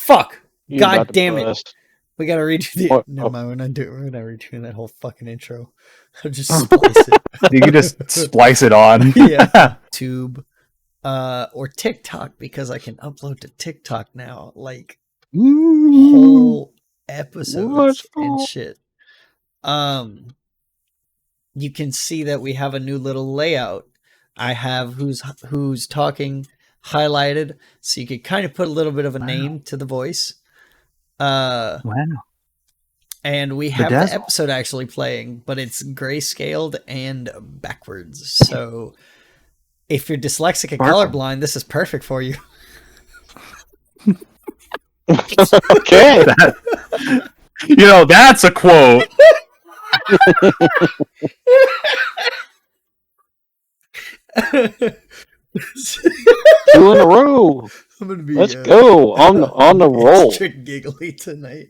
Fuck! You God about to damn it! bust. We gotta redo the. What? Never mind. We're not redoing that whole fucking intro. I'll just splice it. You can just splice it on. Yeah. Tube, or TikTok, because I can upload to TikTok now, like whole episodes and shit. You can see that we have a new little layout. I have who's talking highlighted, so you could kind of put a little bit of a name to the voice. Wow. And we have the episode actually playing, but it's grayscaled and backwards. So if you're dyslexic and colorblind, this is perfect for you. Okay. That's a quote. 2 in a row. I'm gonna be, Let's go on the roll. Extra giggly tonight.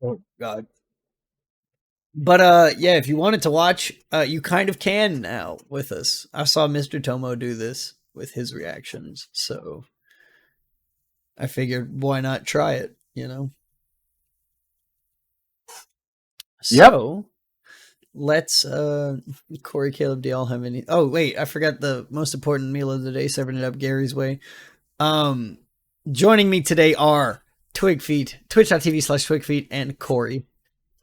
Oh God. But yeah, if you wanted to watch, you kind of can now with us. I saw Mr. Tomo do this with his reactions, so I figured why not try it, So let's Corey, Caleb, do y'all have any? Oh wait, I forgot the most important meal of the day, serving it up Gary's way. Joining me today are TwigFeet, twitch.tv/TwigFeet, and Corey.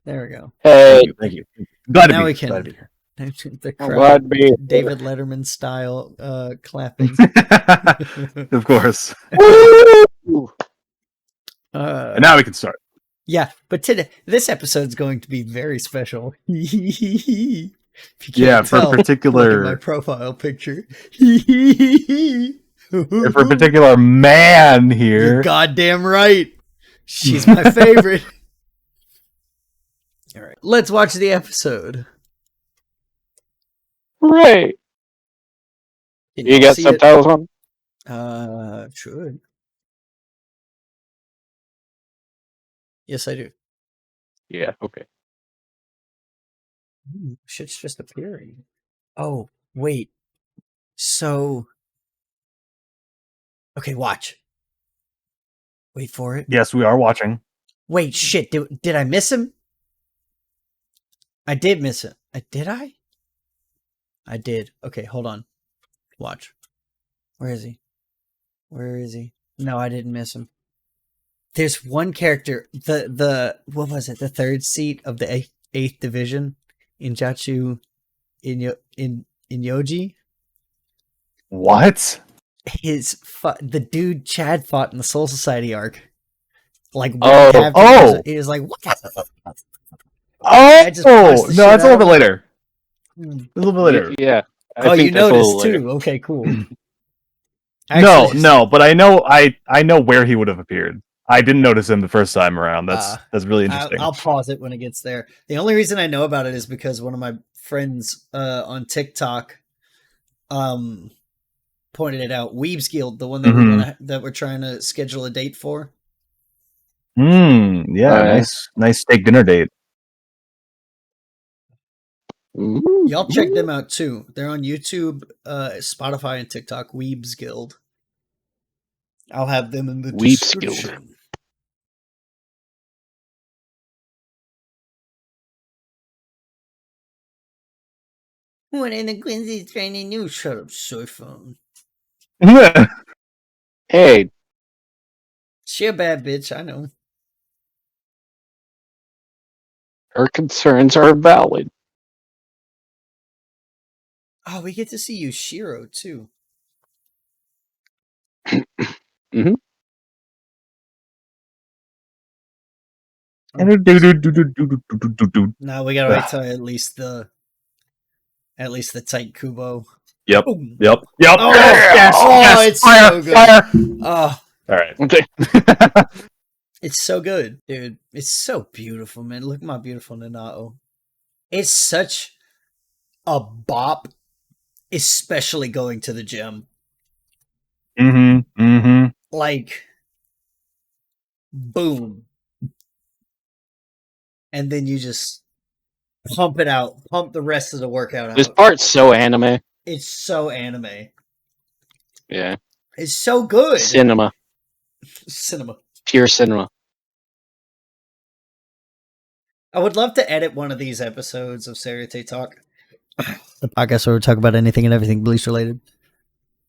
There we go. Hey, Thank you. Glad Now to we be can here. the I'm glad to be here. David Letterman style clapping. Of course. Woo! And now we can start. Yeah, but today this episode's going to be very special. If you can't Yeah, for tell, a particular look at my profile picture. for a particular man here. You're goddamn right. She's my favorite. All right, let's watch the episode. Right. You got subtitles on? Should. Yes, I do. Yeah, okay. Ooh, shit's just appearing. Oh, wait. So, okay, watch. Wait for it. Yes, we are watching. Wait, shit. Did I miss him? I did miss it. Did I? I did. Okay, hold on. Watch. Where is he? Where is he? No, I didn't miss him. There's one character, the what was it? The third seat of the eighth division, Injachu Inyoji. What? The dude Chad fought in the Soul Society arc. Like, he was like, what? No, that's a little bit later. A little bit later. Yeah. You noticed too. Okay, cool. No, but I know where he would have appeared. I didn't notice him the first time around. That's really interesting. I'll pause it when it gets there. The only reason I know about it is because one of my friends on TikTok pointed it out. Weebs Guild, the one that we're trying to schedule a date for. Yeah, nice steak dinner date. Y'all check them out too. They're on YouTube, Spotify, and TikTok. Weebs Guild. I'll have them in the description. One in the Quincy's training new. Shut up, soy phone. Hey. She a bad bitch, I know. Her concerns are valid. Oh, we get to see Yushiro too. Mm-hmm. No, we gotta wait till at least the tight Kubo. Yep. Oh, Yes, it's fire, so good. Fire. Oh, all right. It's so good, dude. It's so beautiful, man. Look at my beautiful Nanao. It's such a bop, especially going to the gym. Like, boom. And then you just pump it out. Pump the rest of the workout out. This part's so anime. It's so anime. Yeah. It's so good. Cinema. Cinema. Pure cinema. I would love to edit one of these episodes of Seireitei Talk. The podcast where we talk about anything and everything Bleach related.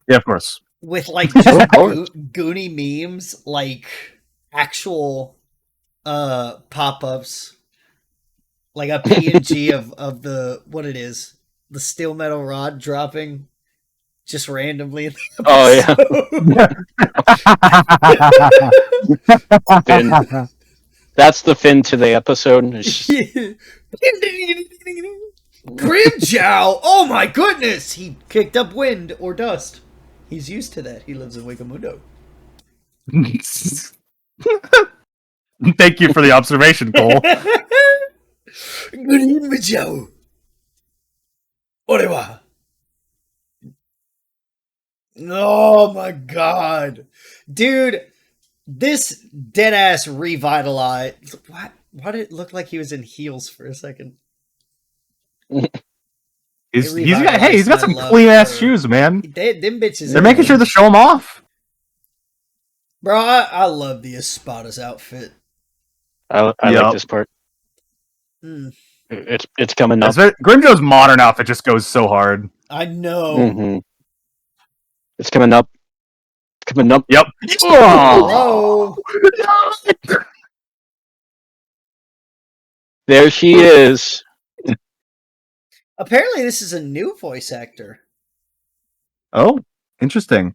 Yeah, of course. With like just Of course. Goonie memes, like actual pop-ups. Like a PNG of the what it is. The steel metal rod dropping just randomly in the episode. Finn. That's the Finn to the episode. Grimjow! Oh my goodness! He kicked up wind or dust. He's used to that. He lives in Wakamundo. Thank you for the observation, Cole. Grimjow! Orewa! Oh my god. Dude, this deadass revitalized. What? Why did it look like he was in heels for a second? He's got some clean ass shoes, man. Them bitches. They're making sure to show him off. Bro, I love the Espada's outfit. I like this part. It's coming up. Grimjo's modern outfit just goes so hard. I know. Mm-hmm. It's coming up. Coming up. Yep. Oh. There she is. Apparently, this is a new voice actor. Oh, interesting.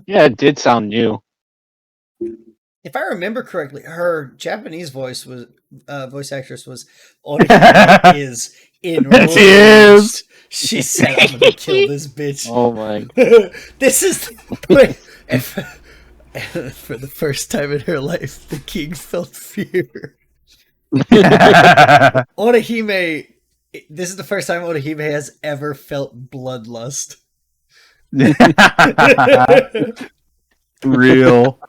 Yeah, it did sound new. If I remember correctly, her Japanese voice actress was Orihime is enraged. She is. She said, "I'm gonna kill this bitch." Oh my! This is for the first time in her life, the king felt fear. Orihime. This is the first time Orihime has ever felt bloodlust. Real.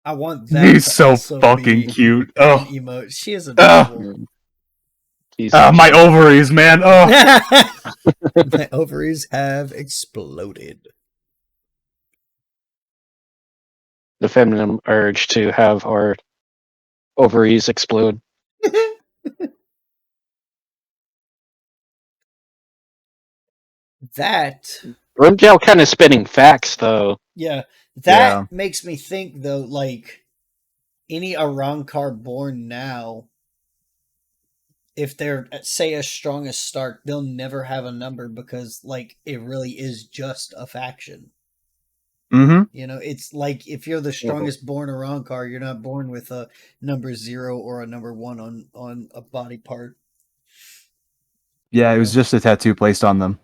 I want that. He's so fucking cute. Oh, emote. She is adorable. My ovaries, man. Oh, my ovaries have exploded. The feminine urge to have our ovaries explode. That Grimjow kind of spitting facts, though. Yeah, that makes me think though. Like any Arrancar born now, if they're say as strong as Stark, they'll never have a number because like it really is just a faction. Mm-hmm. You know, it's like if you're the strongest born Arrancar, you're not born with a number 0 or a number 1 on a body part. Yeah, it was just a tattoo placed on them.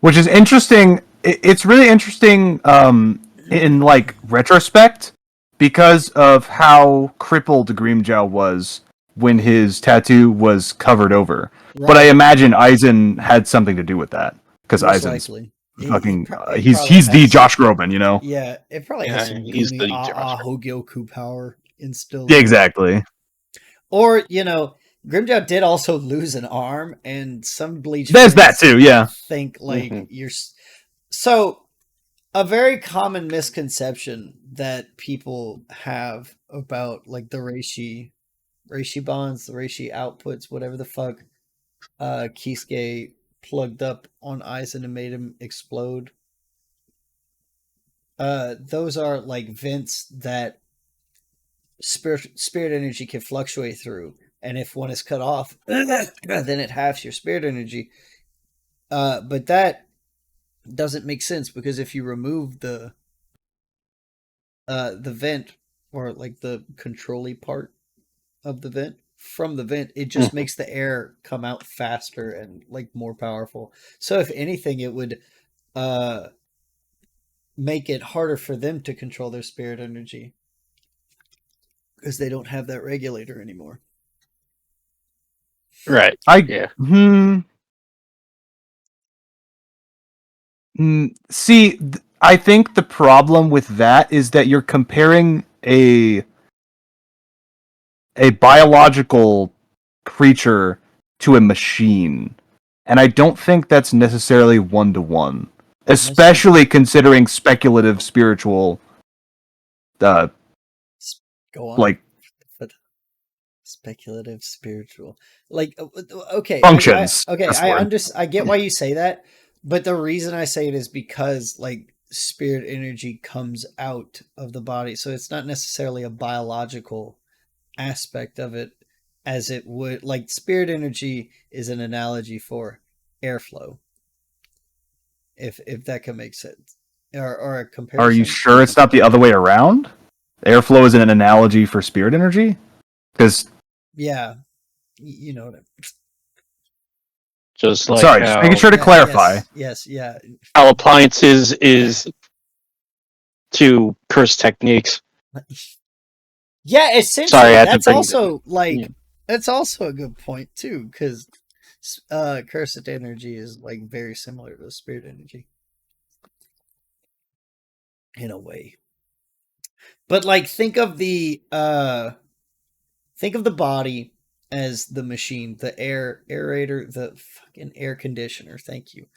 Which is interesting. It's really interesting in like retrospect because of how crippled Grimjow was when his tattoo was covered over. Right. But I imagine Aizen had something to do with that because Aizen's fucking he's the Josh Groban, you know. Yeah, it probably has some he's the Hogyoku power instilled. Yeah, exactly. Or you know. Grimjow did also lose an arm, and some Bleach there's that too, yeah. Think like you're so a very common misconception that people have about like the reishi bonds, the reishi outputs, whatever the fuck Kisuke plugged up on Aizen and made him explode. Those are like vents that spirit energy can fluctuate through. And if one is cut off, then it halves your spirit energy. But that doesn't make sense because if you remove the vent or like the control-y part of the vent from the vent, it just makes the air come out faster and like more powerful. So if anything, it would make it harder for them to control their spirit energy because they don't have that regulator anymore. Right. See, I think the problem with that is that you're comparing a biological creature to a machine. and I don't think that's necessarily 1-to-1, especially considering speculative spiritual, Go on. like But speculative spiritual, like okay, functions. okay, That's the word. I get why you say that, but the reason I say it is because like spirit energy comes out of the body, so it's not necessarily a biological aspect of it, as it would like spirit energy is an analogy for airflow, if that can make sense, or a comparison. Are you sure it's not the other way around? Airflow is an analogy for spirit energy? Because Yeah, you know what Just like sorry, just making sure to clarify. Yes, yeah. how appliances is to curse techniques. Yeah, essentially, Sorry, I had to that's bring also like yeah. that's also a good point too, because cursed energy is like very similar to spirit energy in a way. But like, think of the body as the machine, the aerator, the fucking air conditioner. Thank you.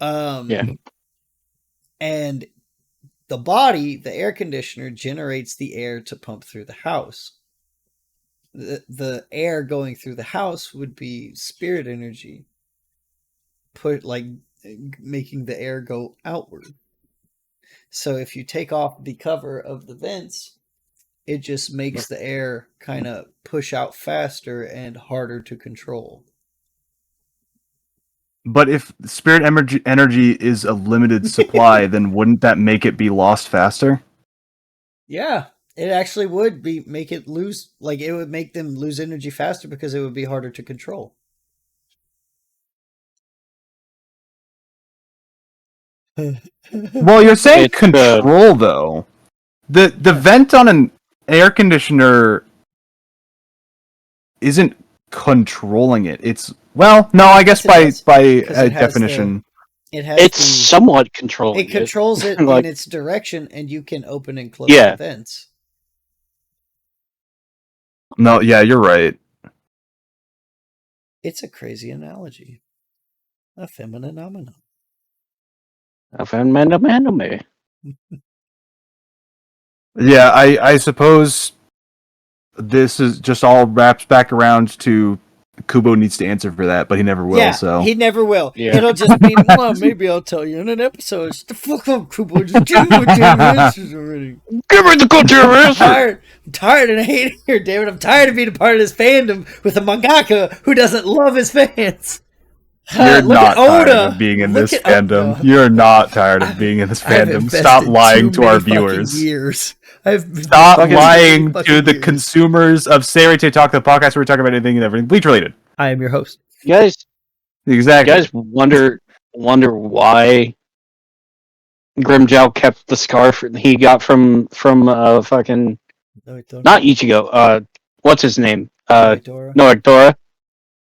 Yeah. And the body, the air conditioner, generates the air to pump through the house. The air going through the house would be spirit energy, making the air go outward. So if you take off the cover of the vents, it just makes the air kind of push out faster and harder to control. But if spirit energy is a limited supply, then wouldn't that make it be lost faster? Yeah, it actually would make it lose, like it would make them lose energy faster because it would be harder to control. Well, you're saying It's control though. The vent on an air conditioner isn't controlling it. It's no, I guess Yes, by it has definition. it's somewhat controlling. It controls it like, in its direction, and you can open and close Yeah. the vents. No, yeah, you're right. It's a crazy analogy. A feminine phenomenon. a anime. Yeah, I suppose this is just all wraps back around to Kubo needs to answer for that, but he never will. Yeah, So he never will. Yeah. It'll just be, well, maybe I'll tell you in an episode. Shut the fuck up, Kubo. Just give me my damn answers already. Give me the goddamn answer! I'm tired and I hate it here, David. I'm tired of being a part of this fandom with a mangaka who doesn't love his fans. you're Look not at tired Oda. of being in Look this at fandom. Oda. You're not tired of being in this I've fandom. invested Stop lying too to our many fucking viewers. Years. I've Stop invested lying too many to fucking the years. consumers of Seireitei Talk, the podcast where we talk about anything and everything Bleach related. I am your host. You guys Exactly. wonder why Grimjow kept the scarf he got from fucking not Ichigo. What's his name? Noadora.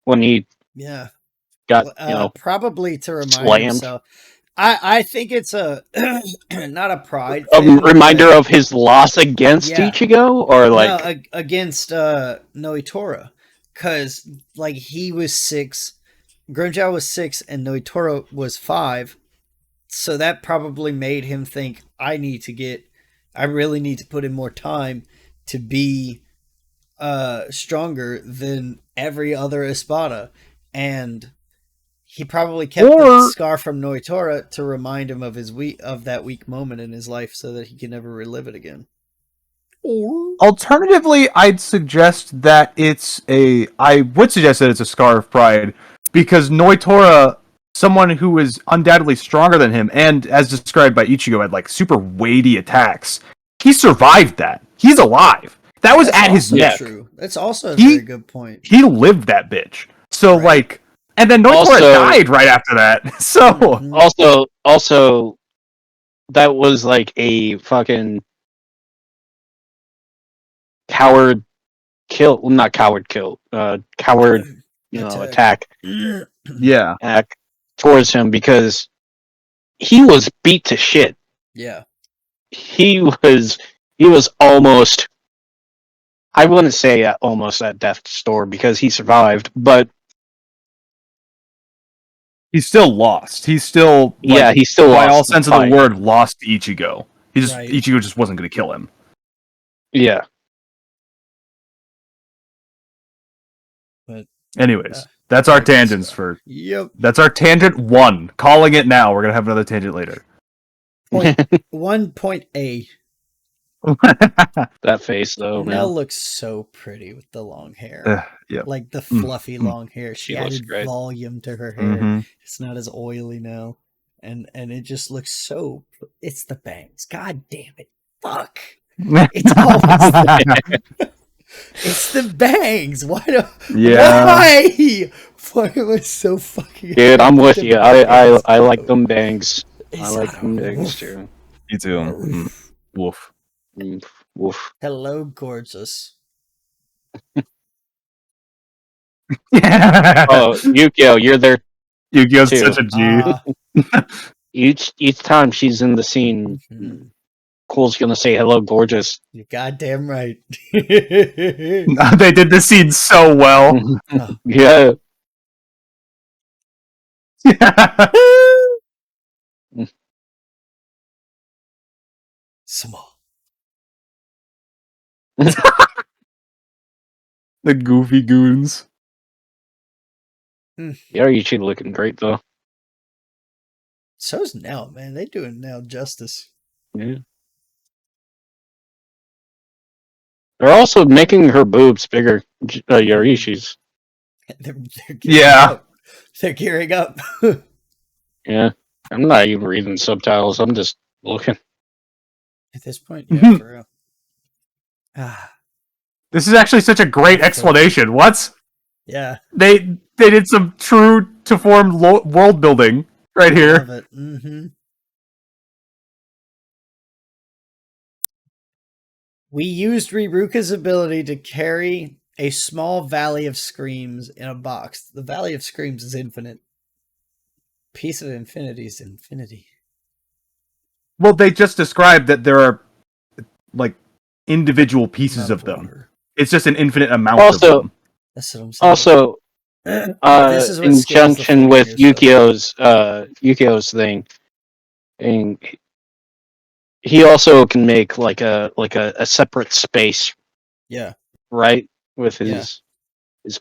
When he got probably to remind slammed. himself. I think it's a not a pride A thing, reminder but of his loss against Ichigo, or like no, against Noitora, because like he was 6, Grimjow was 6, and Noitora was 5. So that probably made him think, I really need to put in more time to be stronger than every other Espada. And he probably kept the scar from Noitora to remind him of that weak moment in his life so that he can never relive it again. Alternatively, I would suggest that it's a scar of pride, because Noitora, someone who is undoubtedly stronger than him, and as described by Ichigo, had like super weighty attacks. He survived that. He's alive. That was at his neck. True. That's also a very good point. He lived that bitch. So like, and then Noitora died right after that. So also that was like a fucking coward kill. Well, not coward kill. Coward, attack. Yeah. Attack towards him because he was beat to shit. Yeah. He was almost, I wouldn't say almost at death's door because he survived, but He's still lost. He's still he's still by lost all the sense of fight. the word lost to Ichigo. Right. Ichigo just wasn't going to kill him. Yeah. But anyways, that's our tangents for. Yep. That's our tangent 1. Calling it now. We're gonna have another tangent later. Point 1.A. That face though, Nell man. looks so pretty with the long hair. Yeah. Like the fluffy long hair. She She looks added great. volume to her hair. Mm-hmm. It's not as oily now. And it just looks so. It's the bangs. God damn it. Fuck. It's always it's the bangs. Why do? Yeah. Why? Why am I so fucking? Dude, I'm with you. bangs, I like bro? them bangs. I It's like not them a bangs woof. too. Me too. Mm. Woof. Woof. Hello, gorgeous. Oh, Yukio, you're there Yu-Gi-Oh's too. such a G. Each time she's in the scene, Mhm. Cole's gonna say hello, gorgeous. You're goddamn right. They did this scene so well. Yeah. Small. The goofy goons. Yarichi looking great though. So's Nell, man. They doing Nell justice. Yeah. They're also making her boobs bigger, Yarishi's. They're gearing Yeah. up. They're gearing up. Yeah. I'm not even reading subtitles, I'm just looking. At this point, yeah, for real. Ah, This is actually such a great explanation. What? yeah. They did some true to form world building right here. Love it. Mm-hmm. We used Riruka's ability to carry a small Valley of Screams in a box. The Valley of Screams is infinite. Piece of infinity is infinity. Well, they just described that there are like individual pieces of them. Water. It's just an infinite amount Also- of them. That's what I'm saying. Also, This is what in scales the junction with Fullbringers, though. Yukio's thing, and he also can make like a separate space, Yeah. right? With his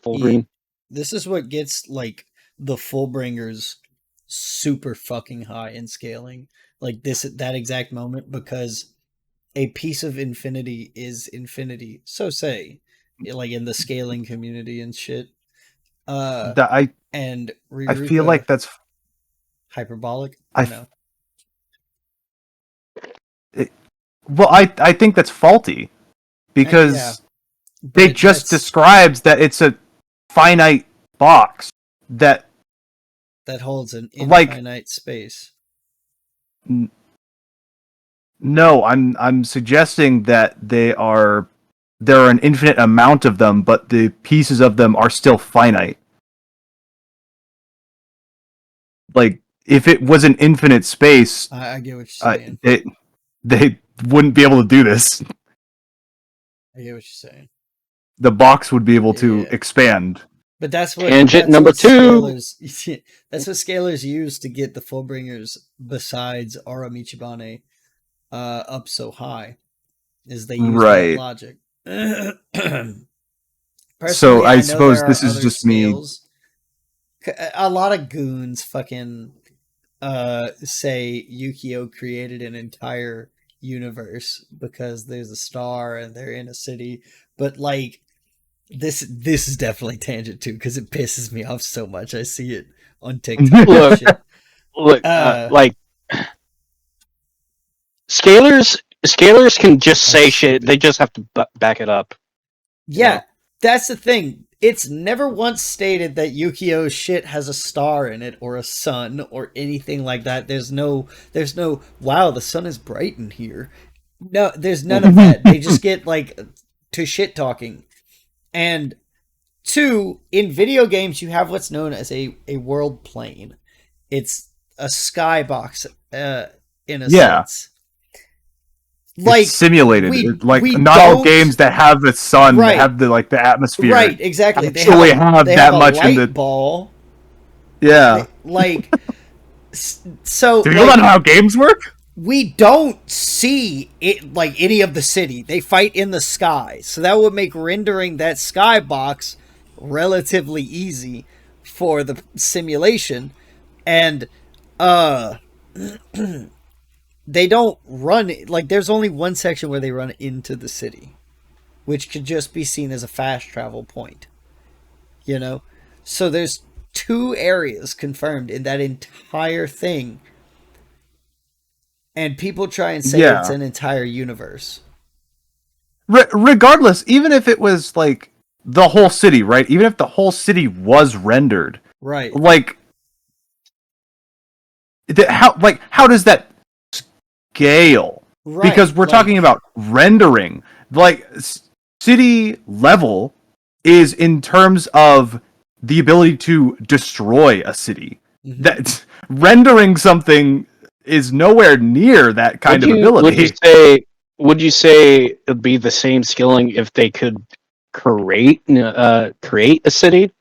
full green. This is what gets like the Fullbringers super fucking high in scaling. Like that exact moment, because a piece of infinity is infinity. So say, like in the scaling community and shit. I And I feel Riruka- like that's hyperbolic. I think that's faulty because Yeah. they just describes that it's a finite box that holds an like- infinite space. No, I'm suggesting that there are an infinite amount of them, but the pieces of them are still finite. Like if it was an infinite space, I get what you're saying. they wouldn't be able to do this. I get what you're saying. The box would be able to Yeah. expand. But that's what Tangent that's number what 2. Scalers, that's what scalers use to get the Fullbringers besides Aura Michibane up so high. Is they use Right. that logic. Personally, So I know suppose there this are is other just me- scales. A lot of goons fucking say Yukio created an entire universe because there's a star and they're in a city, but like this is definitely tangent too because it pisses me off so much. I see it on TikTok. Look. and shit. Look, like scalers can just say shit. They just have to back it up. Yeah, that's the thing. It's never once stated that Yukio's shit has a star in it or a sun or anything like that. There's no wow, the sun is bright in here. No, there's none of that. They just get like to shit talking. And 2, in video games you have what's known as a world plane. It's a skybox in a sense. Like It's simulated. we not all don't- games that have the sun Right. have the the atmosphere. right, exactly. actually have they that have much a in light the- ball. Yeah. Like, so Do people not know how games work? we don't see it like any of the city. They fight in the sky, so that would make rendering that skybox relatively easy for the simulation. And they don't run like there's only one section where they run into the city, which could just be seen as a fast travel point. You know, so there's 2 areas confirmed in that entire thing, and people try and say it's an entire universe. Regardless, even if it was like the whole city, right? Even if the whole city was rendered, Right. like how does that scale? Right. Because we're talking about rendering. Like city level is in terms of the ability to destroy a city. Mhm. That rendering something is nowhere near that kind of ability. Would you say it'd be the same skilling if they could create a city?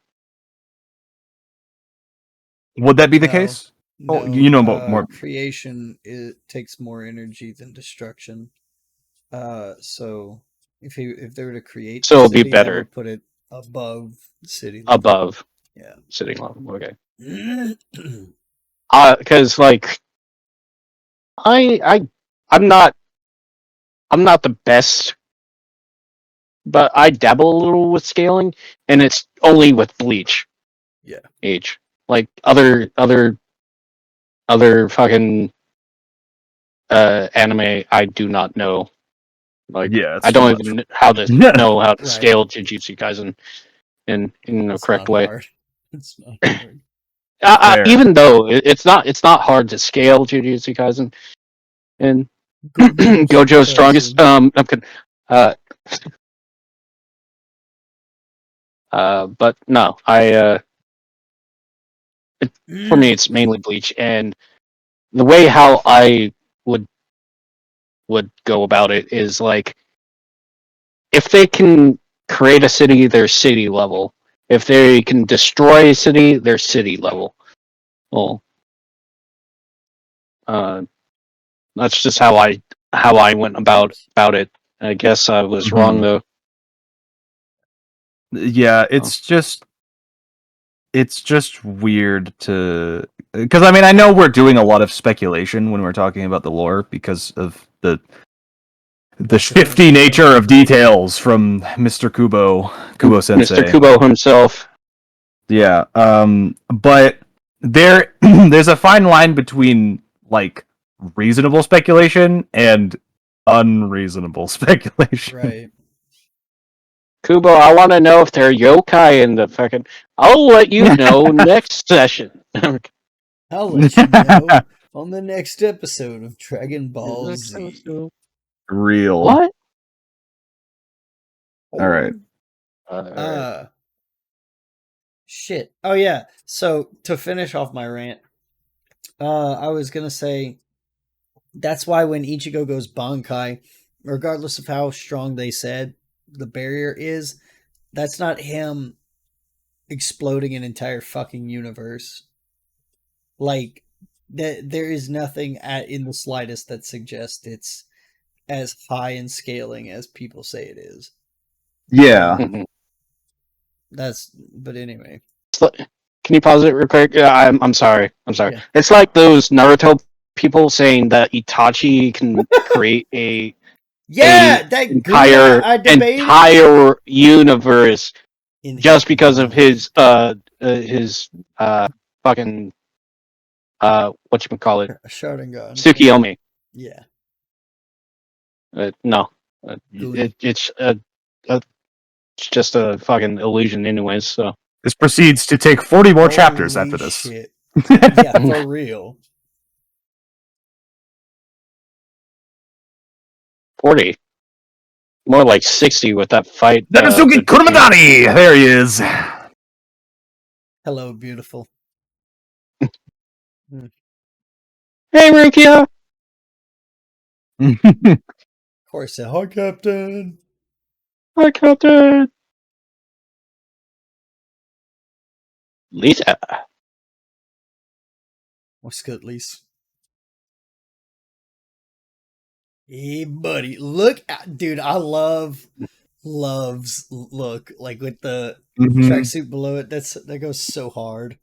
Would that be the No. case? No, Oh, you know more. Creation takes more energy than destruction. So if they were to create So the it'll be city, that better would put it above city level. above Yeah. city level. Okay. Mm-hmm. Because like I'm not the best, but I dabble a little with scaling, and it's only with Bleach. Yeah. Age like other fucking anime I do not know. Like Yeah, I don't even know how to Right. scale Jujutsu Kaisen in the It's correct not way. hard. It's not hard. Even though it's not hard to scale Jujutsu Kaisen and Gojo's strongest. I'm kidding. But no, for me it's mainly Bleach, and the way how I would go about it is like if they can create a city, they're city level. If they can destroy a city, they're city level. Well, that's just how I went about it. I guess I was wrong though. Yeah, it's just weird to, because I mean I know we're doing a lot of speculation when we're talking about the lore because of the shifty nature of details from Mr. Kubo Sensei. Mr. Kubo himself. Yeah, but there's a fine line between like reasonable speculation and unreasonable speculation. Right. Kubo, I want to know if they're yokai in the fucking. I'll let you know next session. I'll let you know on the next episode of Dragon Ball Z. Real. What? All right. Shit. Oh yeah. So to finish off my rant, I was gonna say that's why when Ichigo goes Bankai, regardless of how strong they said the barrier is, that's not him exploding an entire fucking universe. Like there is nothing in the slightest that suggests it's as high in scaling as people say it is. Yeah. But anyway. Can you pause it real quick? Yeah, I'm sorry. Yeah. It's like those Naruto people saying that Itachi can create a that entire universe just because of his fucking whatchamacallit? Sharingan. Tsukiyomi. Yeah. No. It's just a fucking illusion anyways, so. This proceeds to take 40 more chapters after this. Shit. Yeah, for real. 40. More like 60 with that fight. Narusuke Kurumadani! There he is. Hello, beautiful. Hey, Rukia! Of course, hi, Captain. Hi, Captain. Lisa. What's good, Lise? Hey, buddy. Look, dude, I loves look like with the Mhm. tracksuit below it. That goes so hard.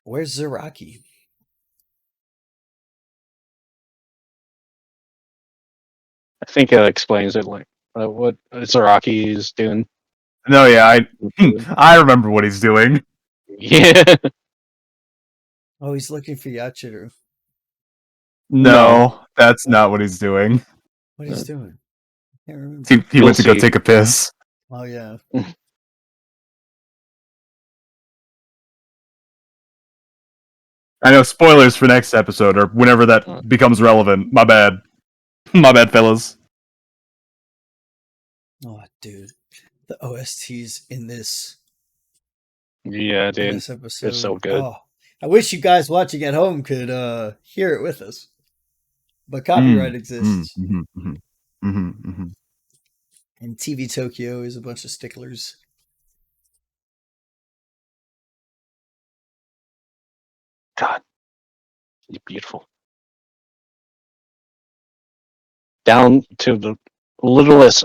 Where's Zaraki? I think it explains it, like what Zaraki is doing. No, yeah, I remember what he's doing. Yeah. Oh, he's looking for Yachiru. No, that's not what he's doing. What he's doing? Can't remember. He You'll went to go see. take a piss. Oh yeah. I know, spoilers for next episode, or whenever that becomes relevant. My bad. My bad, fellas. Oh, dude, the OSTs in this Yeah, dude. episode. It's so good. Oh, I wish you guys watching at home could hear it with us. But copyright exists. Mm-hmm. And TV Tokyo is a bunch of sticklers. God, you're beautiful. Down to the littlest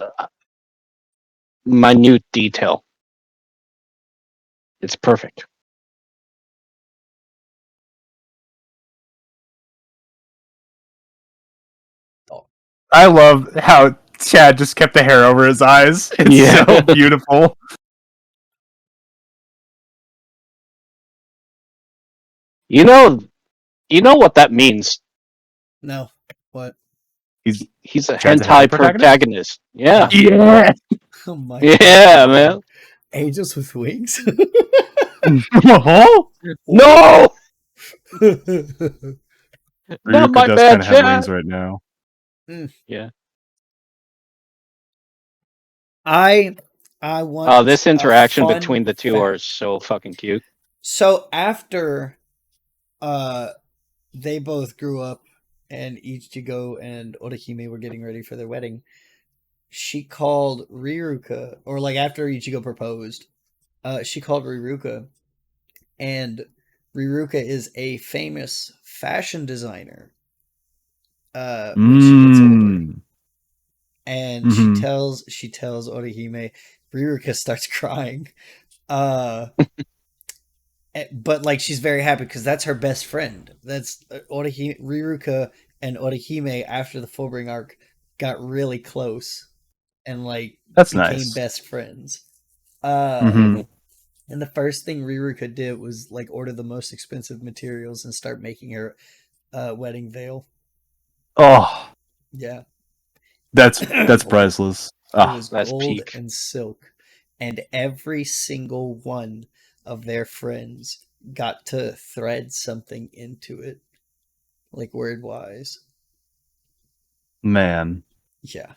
minute detail. It's perfect. I love how Chad just kept the hair over his eyes. It's Yeah. so beautiful. You know what that means. No. What? He's a Chad's a hentai hentai protagonist? protagonist. Yeah. Yeah. Oh my Yeah, God. man. Angels with wings? Uh-huh. No! Not Ryuka my does bad, kind of have Chad. wings right now. Yeah. I want This a interaction fun between the two fact. are so fucking cute. So after they both grew up and Ichigo and Orihime were getting ready for their wedding, she called Riruka, or like after Ichigo proposed, she called Riruka, and Riruka is a famous fashion designer when she gets older. And she tells Orihime, Riruka starts crying. But like she's very happy because that's her best friend. That's Riruka and Orihime after the Fullbring arc got really close and like That's became nice. best friends. Mhm. And the first thing Riruka did was like order the most expensive materials and start making her wedding veil. Oh, Yeah. that's priceless. It Ah, was that's gold peak. and silk. And every single one of their friends got to thread something into it. Like word wise. man. Yeah.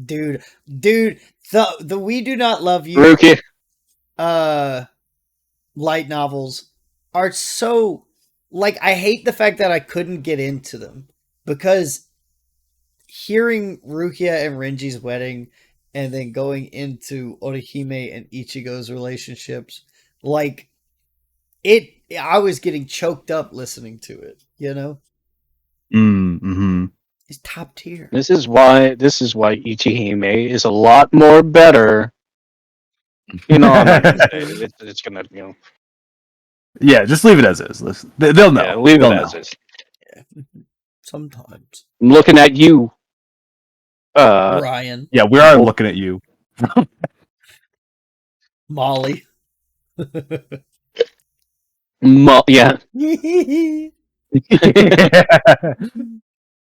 Dude, the We Do Not Love You Rookie. light novels are so like I hate the fact that I couldn't get into them because hearing Rukia and Renji's wedding and then going into Orihime and Ichigo's relationships, like I was getting choked up listening to it, you know? Mm-hmm. It's top tier. This is why Ichihime is a lot more better. You know, I'm not gonna say it. It's gonna, Yeah, just leave it as is. Listen, they'll know. yeah, leave They'll it know. as is. Yeah. Sometimes. I'm looking at you. Ryan. Yeah, we are looking at you. Molly. Yeah.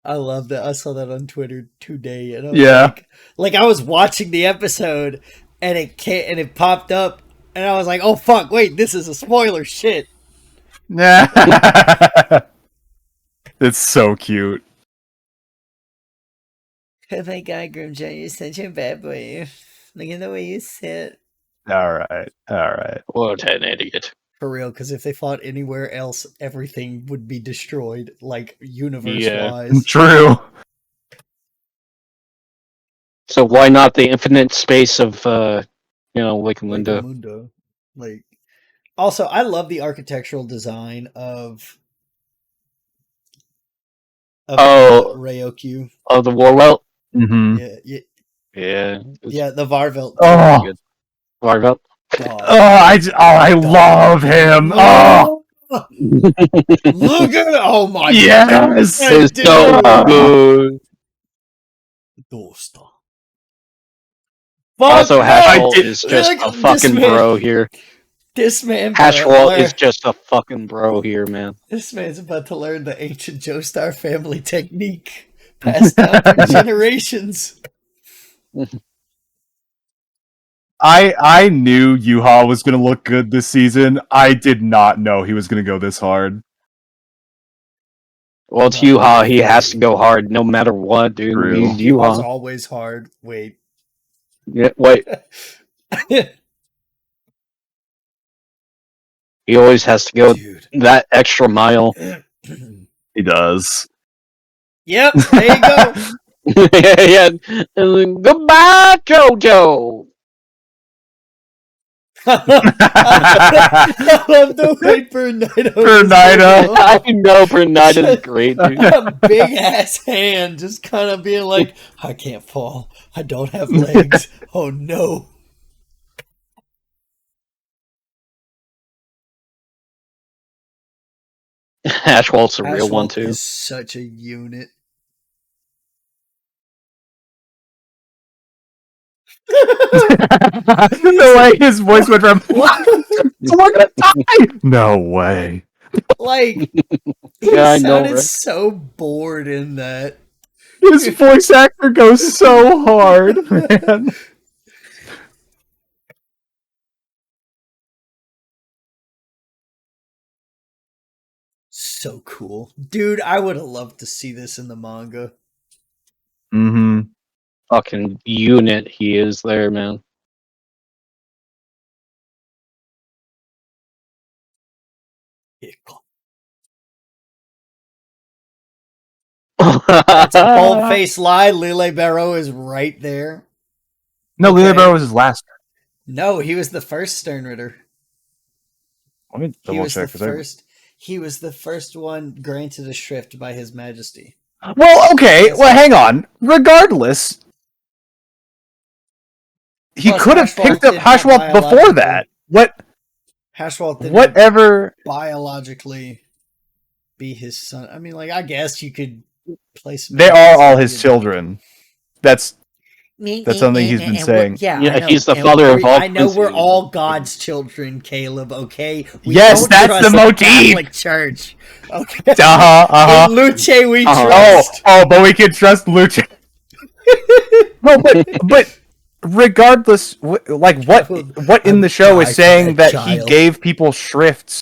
I love that. I saw that on Twitter today, and I was Yeah. like I was watching the episode, and it popped up, and I was like, "Oh fuck! Wait, this is a spoiler." Shit. It's so cute. Oh my god, Grimjaw, you're such a bad boy. Look at the way you sit. All right. What an idiot. For real, because if they fought anywhere else, everything would be destroyed, like universe-wise. True. So why not the infinite space of Lake and Linda. Mundo. Like, also, I love the architectural design of Oh. Ryokyu. Oh, the Warwelt. Mm-hmm. Yeah. Yeah, the Varvelt. Oh, Good. Warwelt. I love him. Oh, Look at it! Oh my yes. god! It's so good. Dosta. Also, Fuck Hashwall no! is just Look, a fucking bro here. This man, Hashwall is just a fucking bro here, man. This man's about to learn the ancient Joestar family technique passed down for generations. I knew Yuha was gonna look good this season. I did not know he was gonna go this hard. Well, it's Yuha. He has to go hard no matter what, dude. True. He's Yuha's Yuha. always hard. Wait. Yeah, wait. He always has to go Dude. that extra mile. He does. Yep, there you go. Yeah. And then, goodbye, JoJo. I love the way Bernardo. Bernardo. I know Bernardo's great, dude. A big ass hand, just kind of being like, I can't fall. I don't have legs. Oh no. Hashwall's a real one, Ashwell too. is such a unit. The way his voice went from we're gonna die. No way. Like, Yeah, I he know, sounded right? so bored in that. His voice actor goes so hard, man. So cool. Dude, I would have loved to see this in the manga. Mm-hmm. Fucking unit he is there, man. That's a bold-faced lie. Lille Barrow is right there. No, Okay. Lily Barrow was his last. No, he was the first Sternritter. Let me He double was check. the first. He was the first one granted a shrift by His Majesty. Well, okay. Well, hang on. Regardless, he Plus, could have Hashwall picked up did not Hashwall before biologically- that. What? Hashwall didn't Whatever. biologically be his son. I mean, like, I guess you could place. They are all his children. That's something he's been saying. Yeah, Yeah, I know. he's the And father of all I know we're princes. all God's children, Caleb. Okay. We Yes, don't that's trust the motif. Catholic Church. Okay. Uh-huh. In Luce, we Oh, trust. but we can trust Lucha. No, but regardless, what in the show is saying that he gave people shrifts,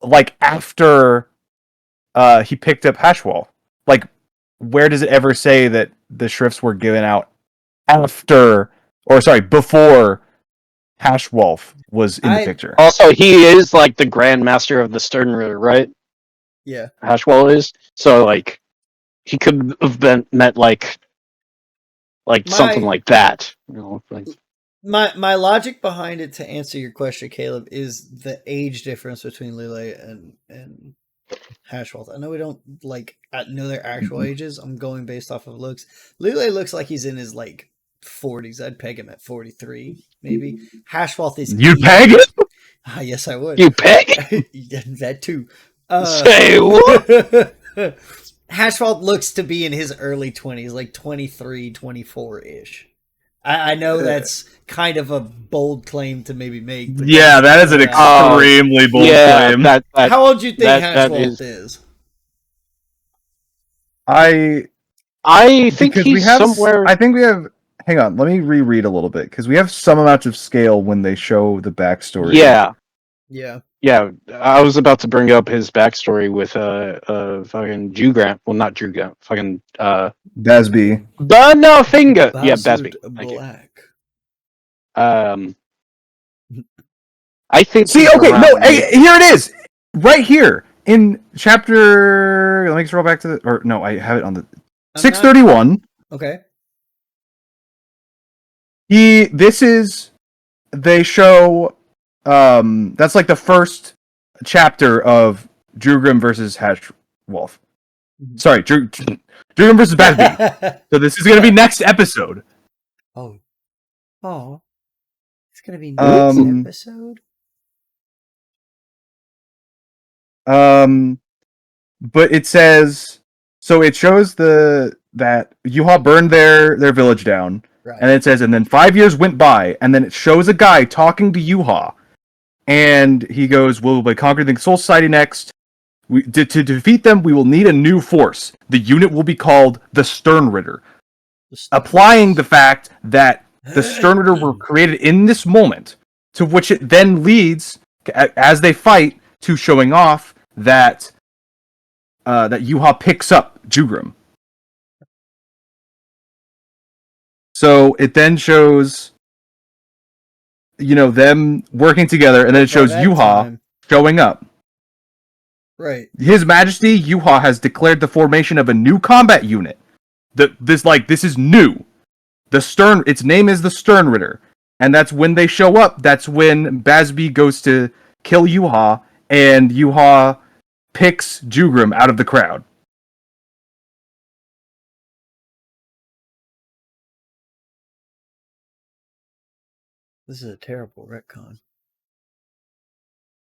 like, after he picked up Hashwall? Like, where does it ever say that the shrifts were given out before Hashwolf was in the picture? Also, he is like the Grandmaster of the Sternritter, right? Yeah. Hashwell is. So, like, he could have met like something like that. My logic behind it, to answer your question, Caleb, is the age difference between Lille and Hashwell. I know we don't know their actual ages. I'm going based off of looks. Lille looks like he's in his 40s. I'd peg him at 43, maybe. Hashwell is. You peg it? Yes, I would. You peg it? That too. Say what? Hashwell looks to be in his early 20s, like 23, 24-ish. I know that's kind of a bold claim to maybe make. Yeah, that is an extremely bold claim. How old do you think Hashwell is? I think he's somewhere. I think we have. Hang on, let me reread a little bit because we have some amount of scale when they show the backstory. Yeah. I was about to bring up his backstory with fucking Jugramp. Well, not Jugramp. Fucking Basby. Butterfinger. Yeah, Basby. Black. I think. See, okay, no, here it is, right here in chapter. Let me scroll back to I have it on the 631. Okay. This is they show that's like the first chapter of Drugrim versus Hash Wolf. Sorry, Drugrim versus Basby. So this is gonna be next episode. Oh. Oh. It's gonna be next Um, episode? but it says so it shows that Yuha burned their village down, Right. and it says, and then 5 years went by, and then it shows a guy talking to Yuha, and he goes, "We'll conquer the Soul Society next. To defeat them, we will need a new force. The unit will be called the Stern Ritter." Applying the fact that the Stern Ritter were created in this moment, to which it then leads, as they fight, to showing off that that Yuha picks up Jugrim. So it then shows, them working together, and then it shows Yuha showing up. Right. His Majesty Yuha has declared the formation of a new combat unit. This is new. Its name is the Stern Ritter, and that's when they show up. That's when Basby goes to kill Yuha, and Yuha picks Jugrim out of the crowd. This is a terrible retcon.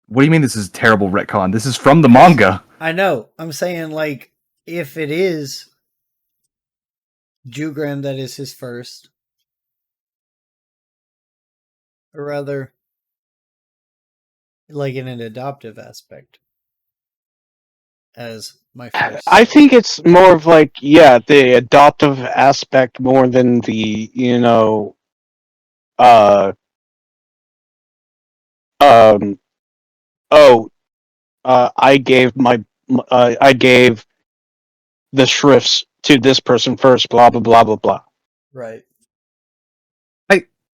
What do you mean this is a terrible retcon? This is from the manga. I know. I'm saying, like, if it is Jugrim that is his first, or rather, like in an adoptive aspect, as my first. I think it's more of like, the adoptive aspect more than the, um, I gave the shrifts to this person first, blah, blah, blah, blah, blah. Right.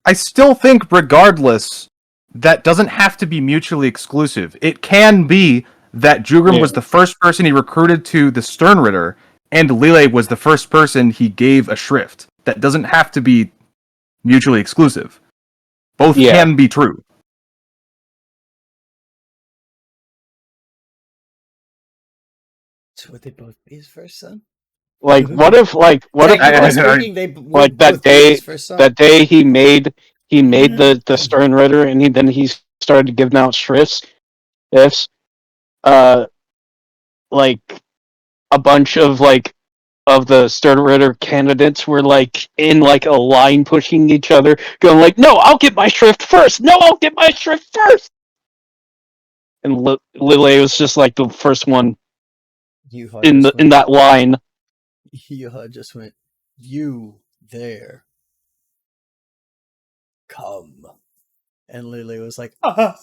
I still think, regardless, that doesn't have to be mutually exclusive. It can be that Jugrim was the first person he recruited to the Stern Ritter, and Lille was the first person he gave a shrift. That doesn't have to be mutually exclusive. Both can be true. So would they both be his first son? Like, what if that day he made the Stern Ritter, and then he started giving out shrifts. Like a bunch of the Stern Ritter candidates were in a line pushing each other, going like, "No, I'll get my shrift first. No, I'll get my shrift first." And Lille was just like the first one in that line. Yuha just went, "You there? Come." And Lily was like, "Ah."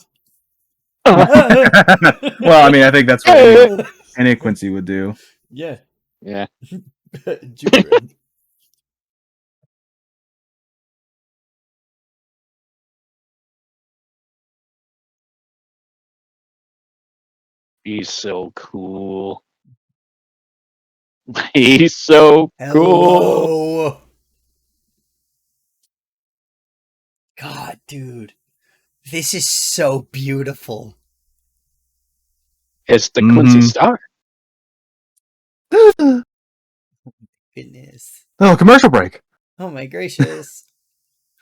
Well, I mean, I think that's what any Quincy would do. Yeah. Yeah. Jugrim. He's so cool. He's so cool. God, dude. This is so beautiful. It's the Quincy Star. Goodness. Oh, commercial break. Oh my gracious.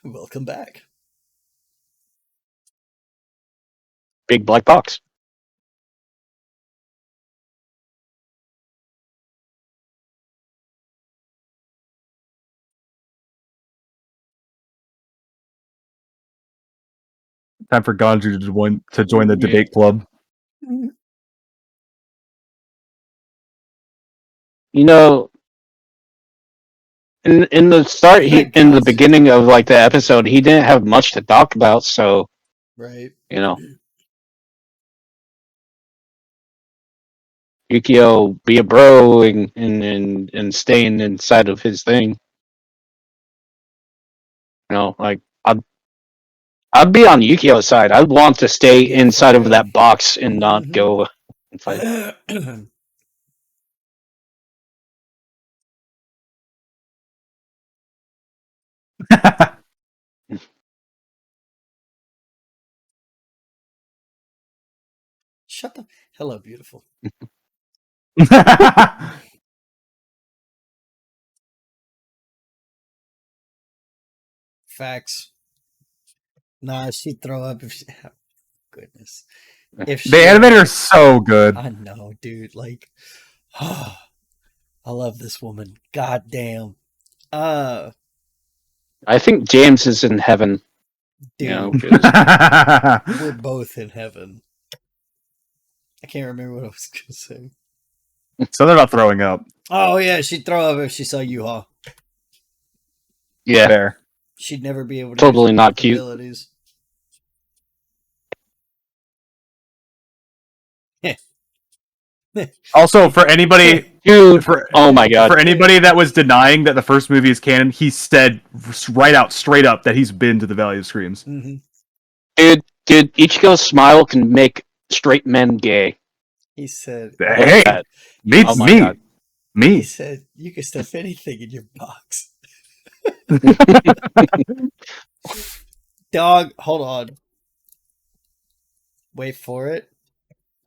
Welcome back. Big black box. Time for Ganju to join the debate club. You know, in the start, in the beginning of the episode, he didn't have much to talk about. So, right, Yukio be a bro and staying inside of his thing. I'd be on Yukio's side. I'd want to stay inside of that box and not go and fight. Shut the. Hello, beautiful. Facts. Nah, she'd throw up if she. Goodness. If The she. animator is so good. I know, dude. Like, I love this woman. God damn. I think James is in heaven. Dude, You know, 'cause- we're both in heaven. I can't remember what I was gonna say. So they're not throwing up. Oh yeah, she'd throw up if she saw U-Haul. yeah, Fair. She'd never be able to Totally use not both cute. abilities. Also, for anybody, dude. for Oh my god, for anybody that was denying that the first movie is canon, he said straight up that he's been to the Valley of Screams. Mm-hmm. dude. Ichigo's smile can make straight men gay. He said, Hey, me, Oh my me, God. he me. said, you can stuff anything in your box. Dog, hold on. Wait for it.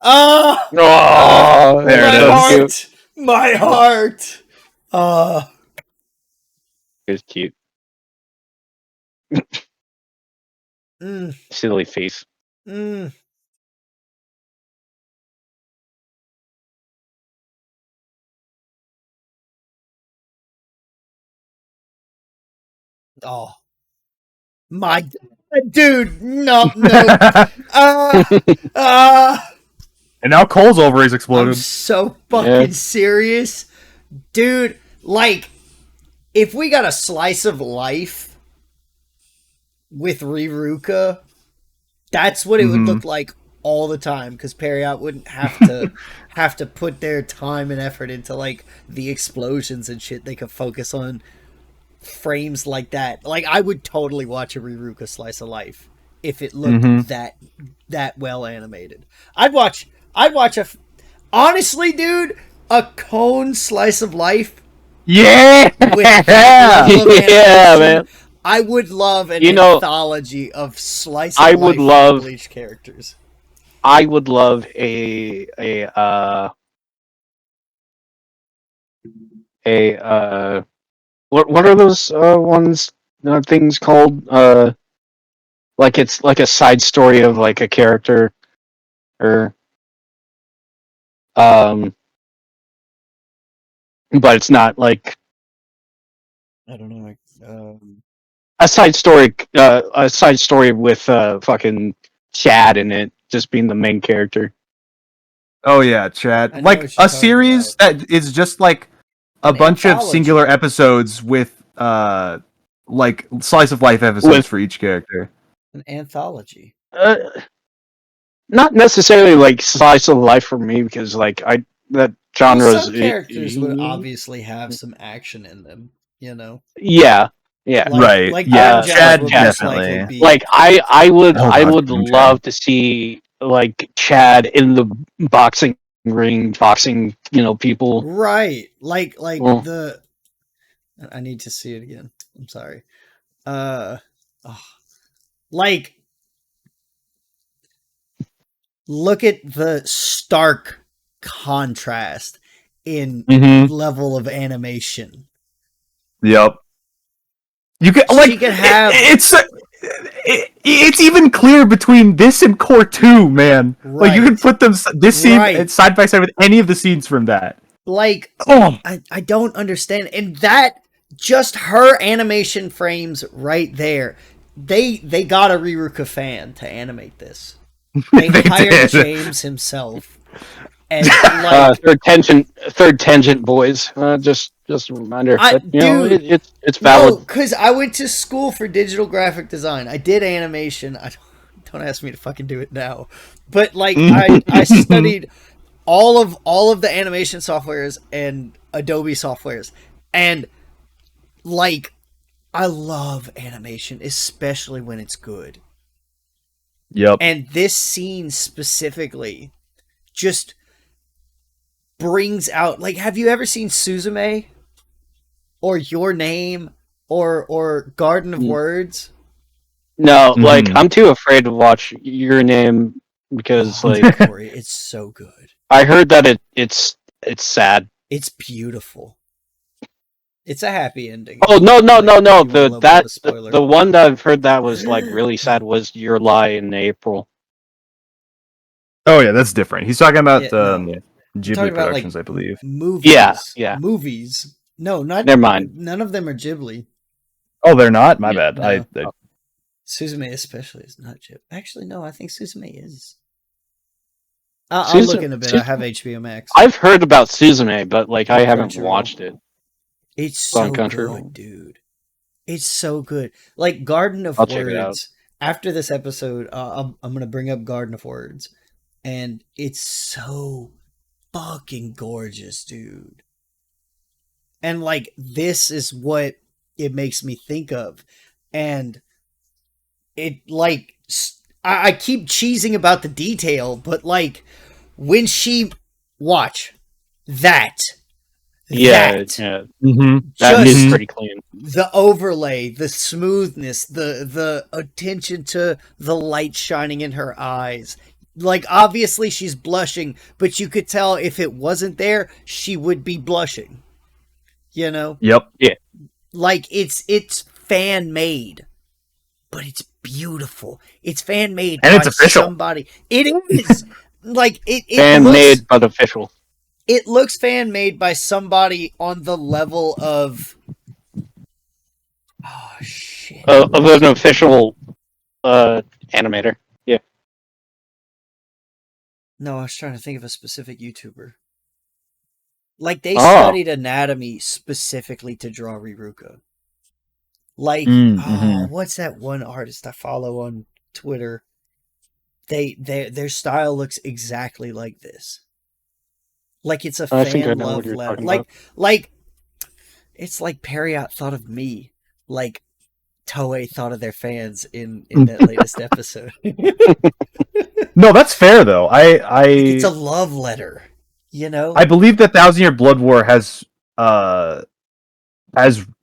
Ah! Oh, There my it is. heart! My heart! It's cute. Mm, Silly face. mm. Oh. My God, dude, no. And now Cole's ovaries I'm exploded. so fucking serious. Dude, like, if we got a slice of life with Riruka, that's what it would look like all the time, because Periot wouldn't have to put their time and effort into like the explosions and shit. They could focus on frames like that. Like, I would totally watch a Riruka slice of life if it looked that well animated. I'd watch honestly, dude, a cone slice of life. Yeah, With that level of Yeah, animation, man. I would love an You know, anthology of slice of I life would from love- Bleach characters. I would love what are those ones things called like it's like a side story of like a character or but it's not like I don't know. a side story with fucking Chad in it just being the main character. Oh yeah, Chad. I know Like what you're a talking series that is just like a An bunch of anthology. singular episodes with like slice of life episodes With- for each character. An anthology. Not necessarily like slice of life for me because like that genre Well, is some characters would obviously have some action in them, you know. yeah. Like, Right, Like yeah, Grimjack Chad would most definitely. likely be Like I would Oh, I God, would Grimjack. love to see like Chad in the boxing ring boxing people. right. Like Well- the. I need to see it again. I'm sorry. Like, look at the stark contrast in level of animation. Yep. You can She like could have- it's even clear between this and Core 2, man. Like you Right. can put them this scene Right. side by side with any of the scenes from that. Like, Oh, I don't understand. And that, just her animation frames right there. They got a Riruka fan to animate this. They They hired did. James himself. And like, third tangent boys. Just a reminder. But, dude, it's valid. no, because I went to school for digital graphic design. I did animation. Don't ask me to fucking do it now. But like, I studied all of the animation softwares and Adobe softwares, and like, I love animation, especially when it's good. Yep. And this scene specifically just brings out, like, have you ever seen Suzume or Your Name or Garden of Words? No, like I'm too afraid to watch Your Name because Oh, like Corey, it's so good. I heard that it's sad. It's beautiful. It's a happy ending. Oh no no Like, no if no you wanna the love that a spoiler. the one that I've heard that was like really sad was Your Lie in April. Oh yeah, that's different. He's talking about Yeah, no. I'm Ghibli talking about Productions, I believe. movies. Yeah. Movies. No, not. Never mind. None of them are Ghibli. Oh, they're not. My Yeah, bad. no. I Suzume especially is not Ghibli. Actually, no. I think Suzume is. I'll look Suzu- in a bit. I Suzu- have HBO Max. I've heard about Suzume, but like I On haven't Crunchyroll. watched it. It's It's on so Crunchyroll. good, dude. It's so good. Like Garden of I'll check it out. Words. After this episode, I'm gonna bring up Garden of Words, and it's so fucking gorgeous, dude. And like this is what it makes me think of, and it like I keep cheesing about the detail, but like when she watch that. Yeah, That yeah. mm-hmm. That is just pretty clean. the overlay, the smoothness, the attention to the light shining in her eyes. Like obviously she's blushing, but you could tell if it wasn't there, she would be blushing. You know? Yep. Like it's fan made, but it's beautiful. It's fan made And by it's official. somebody. It is. Like it Fan looks, made but official. it looks fan made by somebody on the level of oh shit. Of an official animator. Yeah. No, I was trying to think of a specific YouTuber. Like they Oh. studied anatomy specifically to draw Riruka. Like, what's that one artist I follow on Twitter? Their style looks exactly like this. Like it's a I think I fan know what love you're letter. talking Like, about. like it's like Periot thought of me. Like Toei thought of their fans in that latest episode. No, that's fair though. It's a love letter, you know. I believe that Thousand Year Blood War has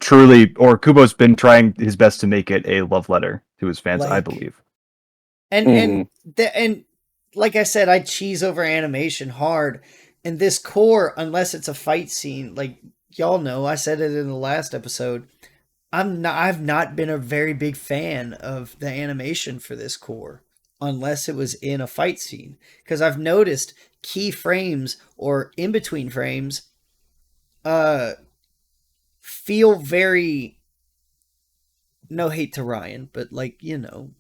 truly, or Kubo's been trying his best to make it a love letter to his fans. I Like- believe. And like I said, I cheese over animation hard. And this core, unless it's a fight scene, like y'all know, I said it in the last episode. I've not been a very big fan of the animation for this core unless it was in a fight scene, because I've noticed key frames or in between frames feel very, no hate to Ryan, but like, you know,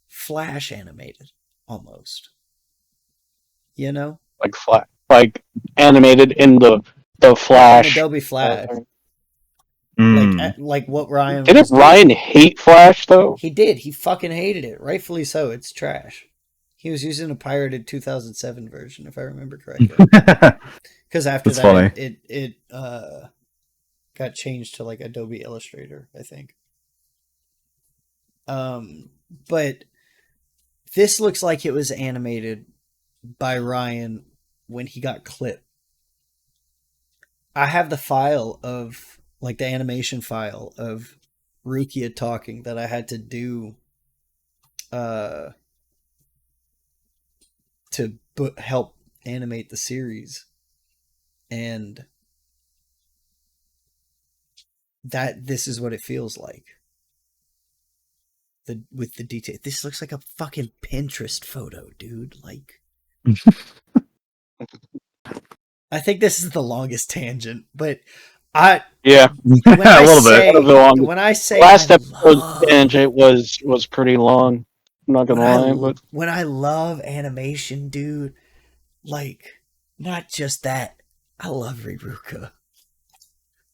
Flash animated almost. You know? Like animated in the Flash. In Adobe Flash. Mm. Like what Ryan was Didn't doing. Ryan hate Flash though? He did. He fucking hated it. Rightfully so. It's trash. He was using a pirated 2007 version, if I remember correctly. Because after That's that, funny. it got changed to like Adobe Illustrator, I think. But this looks like it was animated by Ryan when he got clipped. I have the file of, like the animation file of Rukia talking that I had to do to help animate the series. And this is what it feels like. With the detail. This looks like a fucking Pinterest photo, dude. Like I think this is the longest tangent, but Yeah. when I a little say, bit. when I say Last I episode love, tangent was pretty long. I'm not gonna lie, but when I love animation, dude, like not just that, I love Riruka.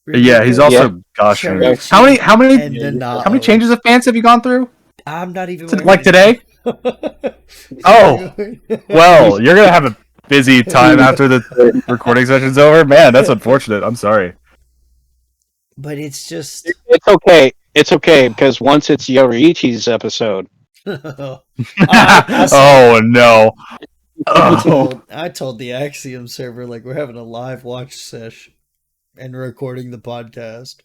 Yeah, he's also gushing. Cherichi, How many and Nanao. how many changes of pants have you gone through? I'm not even Like today? Oh, well, you're gonna have a busy time after the recording session's over. Man, that's unfortunate. I'm sorry. But it's just it's okay. It's okay because once it's Yoriichi's episode, Oh no. Oh. I told the Axiom server like we're having a live watch sesh and recording the podcast.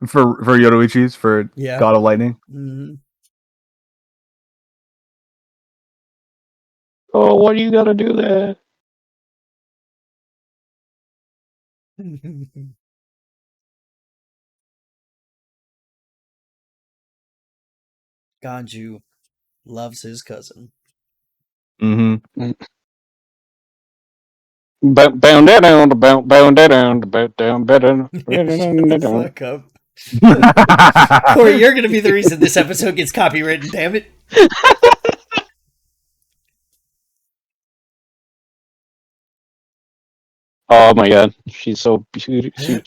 For Yoruichi's, for Yeah. God of Lightning. Mm-hmm. Oh, why do you gotta do that? Ganju loves his cousin. Mm-hmm. Bound down, bound down, down. Shut the fuck up. Corey, you're going to be the reason this episode gets copywritten, damn it. Oh my god, she's so beautiful.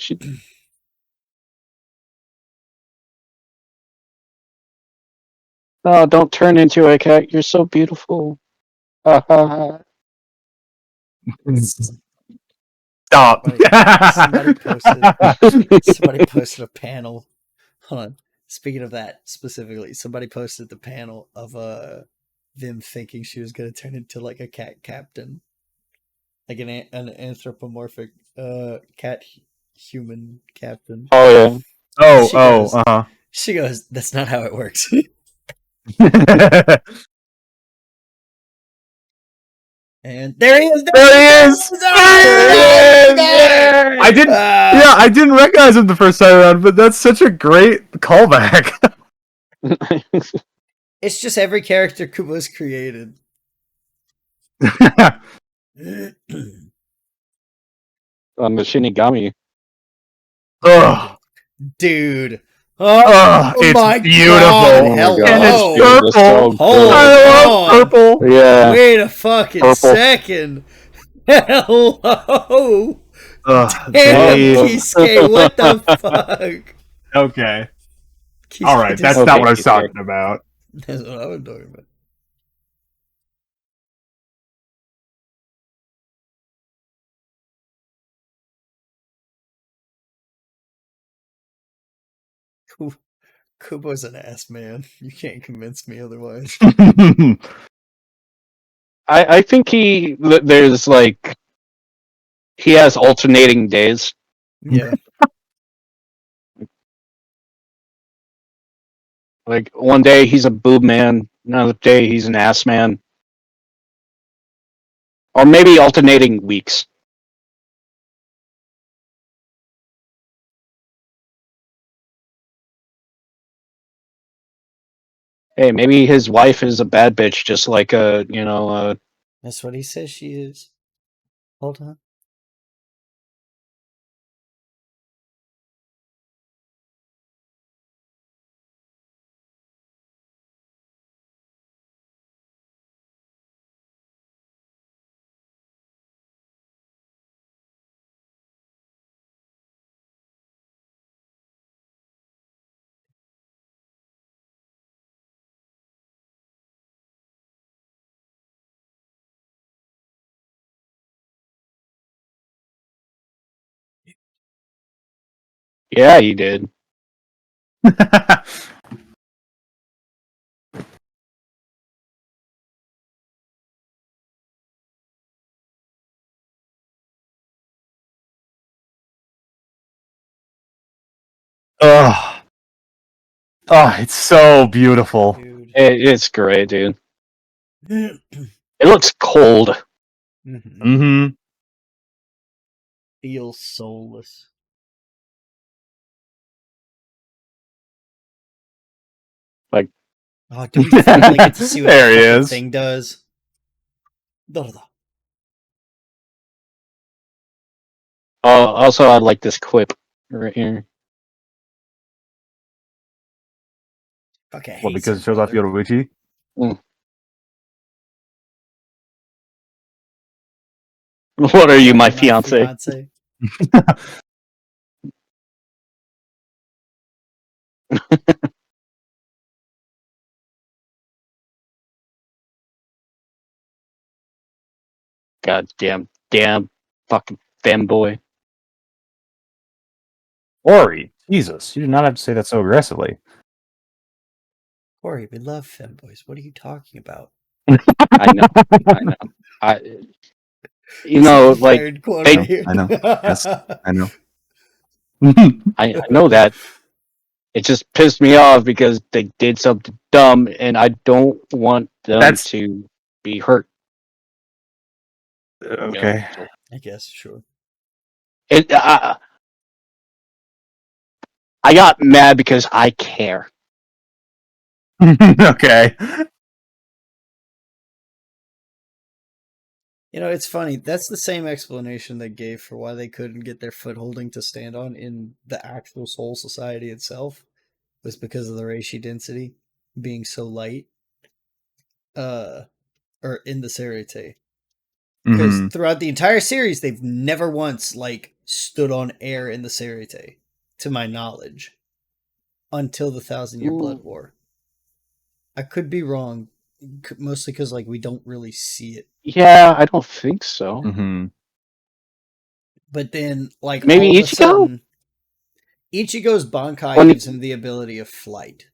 Oh, don't turn into a cat. You're so beautiful. Ha ha ha. Stop. Somebody posted a panel. Hold on. Speaking of that specifically, somebody posted the panel of them thinking she was going to turn into like a cat captain, like an anthropomorphic cat human captain. Oh yeah. Oh, She goes, "That's not how it works." And there he is. There he is. I didn't. Yeah, I didn't recognize him the first time around, but that's such a great callback. It's just every character Kubo's created. On the Shinigami. Ugh. Dude. It's my beautiful. God, Oh my hello. God. And it's Dude, purple. that's so Hold good. I love on. purple. Yeah. Wait a fucking Purple. second. Hello. Ugh, Damn, they- Kisuke, what the fuck? Okay. Kisuke All right, that's just- not what I was Kisuke. talking about. That's what I was talking about. Kubo's an ass man. You can't convince me otherwise. I think there's like he has alternating days. Yeah. Like one day he's a boob man, another day he's an ass man. Or maybe alternating weeks. Hey, maybe his wife is a bad bitch, just like That's what he says she is. Hold on. yeah, he did. Ugh. Oh, it's so beautiful. Dude. It's great, dude. Mhm. It looks cold. Mm-hmm. Feels soulless. Like, Oh, do we finally get to see what There the he fucking is. thing does? also, I like this quip right here. Fucking Well, hates because her it shows off brother. Yoruichi. What are you, my fiance? God damn, fucking femboy. Ori, Jesus, you did not have to say that so aggressively. Corey, we love femboys. What are you talking about? I know. Like Fired quote they- right here. I know. Yes, I know. I know that. It just pissed me off because they did something dumb, and I don't want them That's- to be hurt. Okay. So I guess, sure. it, I got mad because I care. Okay. You know, it's funny. That's the same explanation they gave for why they couldn't get their footholding to stand on in the actual Soul Society itself, was because of the reishi density being so light. Or in the Seireitei. Because Hmm. throughout the entire series, they've never once stood on air in the Seireitei, to my knowledge, until the Thousand Year Blood War. I could be wrong, mostly because we don't really see it. Yeah, I don't think so. Hmm. But then, Maybe all of a Ichigo? sudden, Ichigo's Bankai When gives him the ability of flight.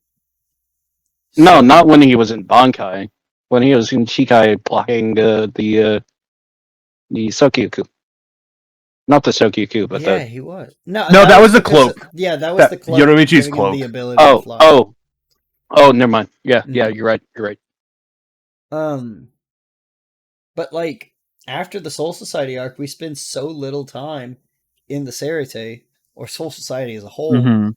No, So, not when he was in Bankai. When he was in Chikai blocking the Sokyaku. Not the Sokyaku, but yeah, the he was. No, No, that that was was the because cloak. that was That the cloak Yoruichi's giving him the cloak. ability to fly. Oh, never mind. Yeah, Mhm. you're right. You're right. But after the Soul Society arc, we spend so little time in the Seireitei or Soul Society as a whole. Hmm.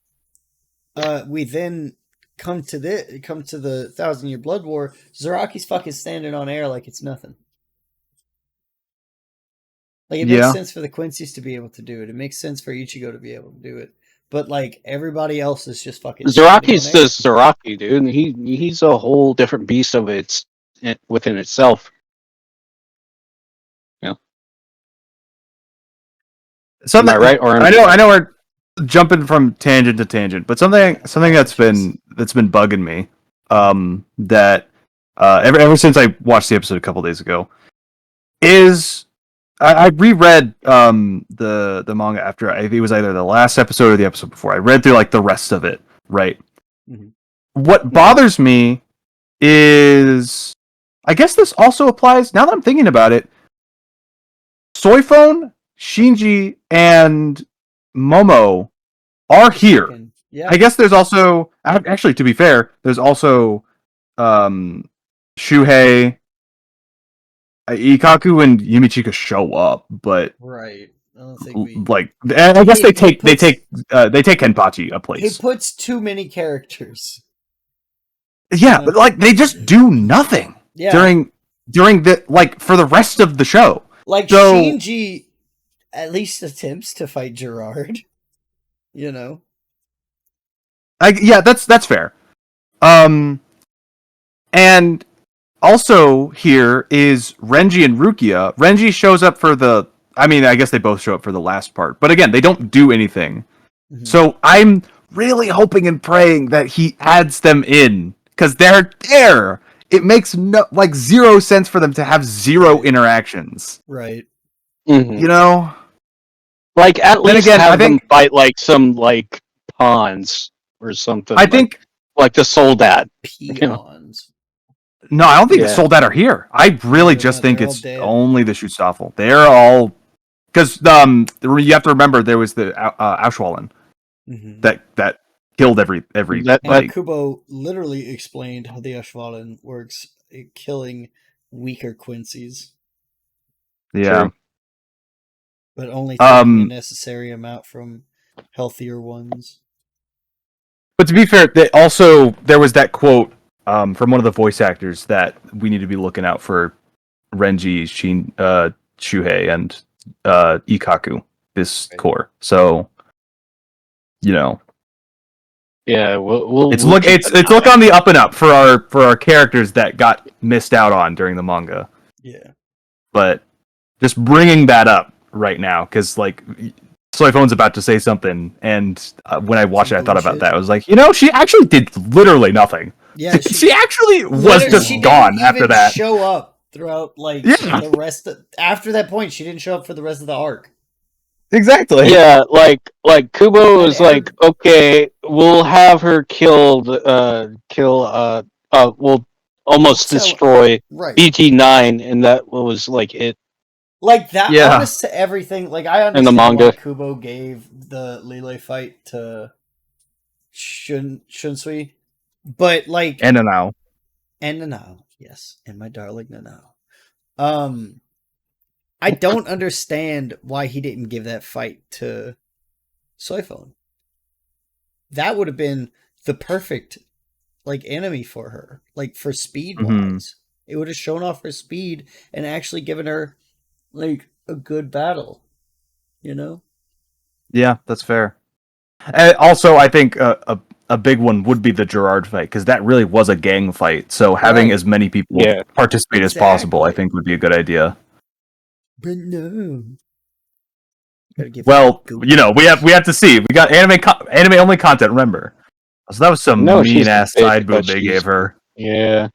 We then come to the Thousand Year Blood War. Zaraki's fucking standing on air like it's nothing. It makes Yeah. sense for the Quincy's to be able to do it. It makes sense for Ichigo to be able to do it. But everybody else is just fucking standing on Zaraki's air. just Zaraki, dude. And he's a whole different beast of within itself. Yeah. Am Something I right or am I I know. right? I know we're jumping from tangent to tangent, but something that's Apologies. been bugging me. That ever since I watched the episode a couple days ago is I reread the manga after I think it was either the last episode or the episode before. I read through the rest of it, right? Mhm. What bothers me is I guess this also applies now that I'm thinking about it. Soifone, Shinji, and Momo are here. Yeah. I guess there's also actually to be fair, there's also um Shuhei, Ikaku and Yumichika show up, but Right. I don't think we. I guess He they puts take Kenpachi a he place. puts too many characters. Yeah, but they just do nothing Yeah. during the for the rest of the show. So Shinji at least attempts to fight Gerard. You know. yeah, that's fair. And also here is Renji and Rukia. Renji shows up for the. I mean, I guess they both show up for the last part, but again, they don't do anything. Mm-hmm. So I'm really hoping and praying that he adds them in because they're there. It makes zero sense for them to have zero interactions. Right. Mm-hmm. You know. At least again, have them fight some pawns or something. I think the Soldat. Peons. No, I don't think the Yeah. Soldat are here. I really They're just not. think They're all it's dead. only the Schutzstaffel. They're all because you have to remember there was the Auschwallen Mm-hmm. that killed everybody. Kubo literally explained how the Ashvalan works, killing weaker Quincy's, Yeah. True. but only taking a Um, necessary amount from healthier ones. but to be fair, there was that quote from one of the voice actors that we need to be looking out for Renji, Shuhei, and Ikaku this core. So Yeah, we'll it's keep an it's eye look on the up and up for our characters that got missed out on during the manga. Yeah. But just bringing that up right now because Soifon's about to say something, and when I watched it, I thought about that. I was like, she actually did literally nothing. Yeah, she actually was just she gone didn't after even that. show up throughout the rest of, after that point. She didn't show up for the rest of the arc. Exactly. Yeah, Kubo was okay, we'll have her killed. We'll almost destroy BT9, and that was it. That, honest to everything. I understand why Kubo gave the Lele fight to Shunsui, but and Nanao, yes, and my darling Nanao. I don't understand why he didn't give that fight to Soifone. That would have been the perfect enemy for her, for speed wise. It would have shown off her speed and actually given her a good battle. Yeah, that's fair. And also, I think a big one would be the Gerard fight, because that really was a gang fight. So having as many people participate as possible, I think, would be a good idea. But no. Well, we have to see. We got anime only content. Remember, so that was some mean ass side boob they gave her. Yeah,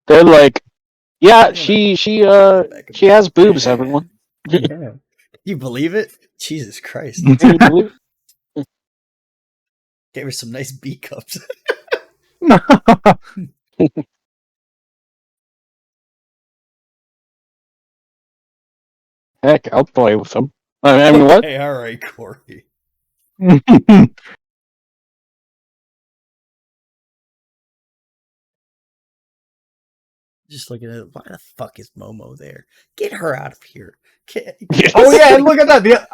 they're like, she has boobs. Everyone, yeah. You believe it? Jesus Christ! Can you believe it? Gave her some nice B cups. Heck, I'll play with them. I mean, what? Hey, all right, Corey. Just looking at it, why the fuck is Momo there? Get her out of here. Oh yeah, and look at that.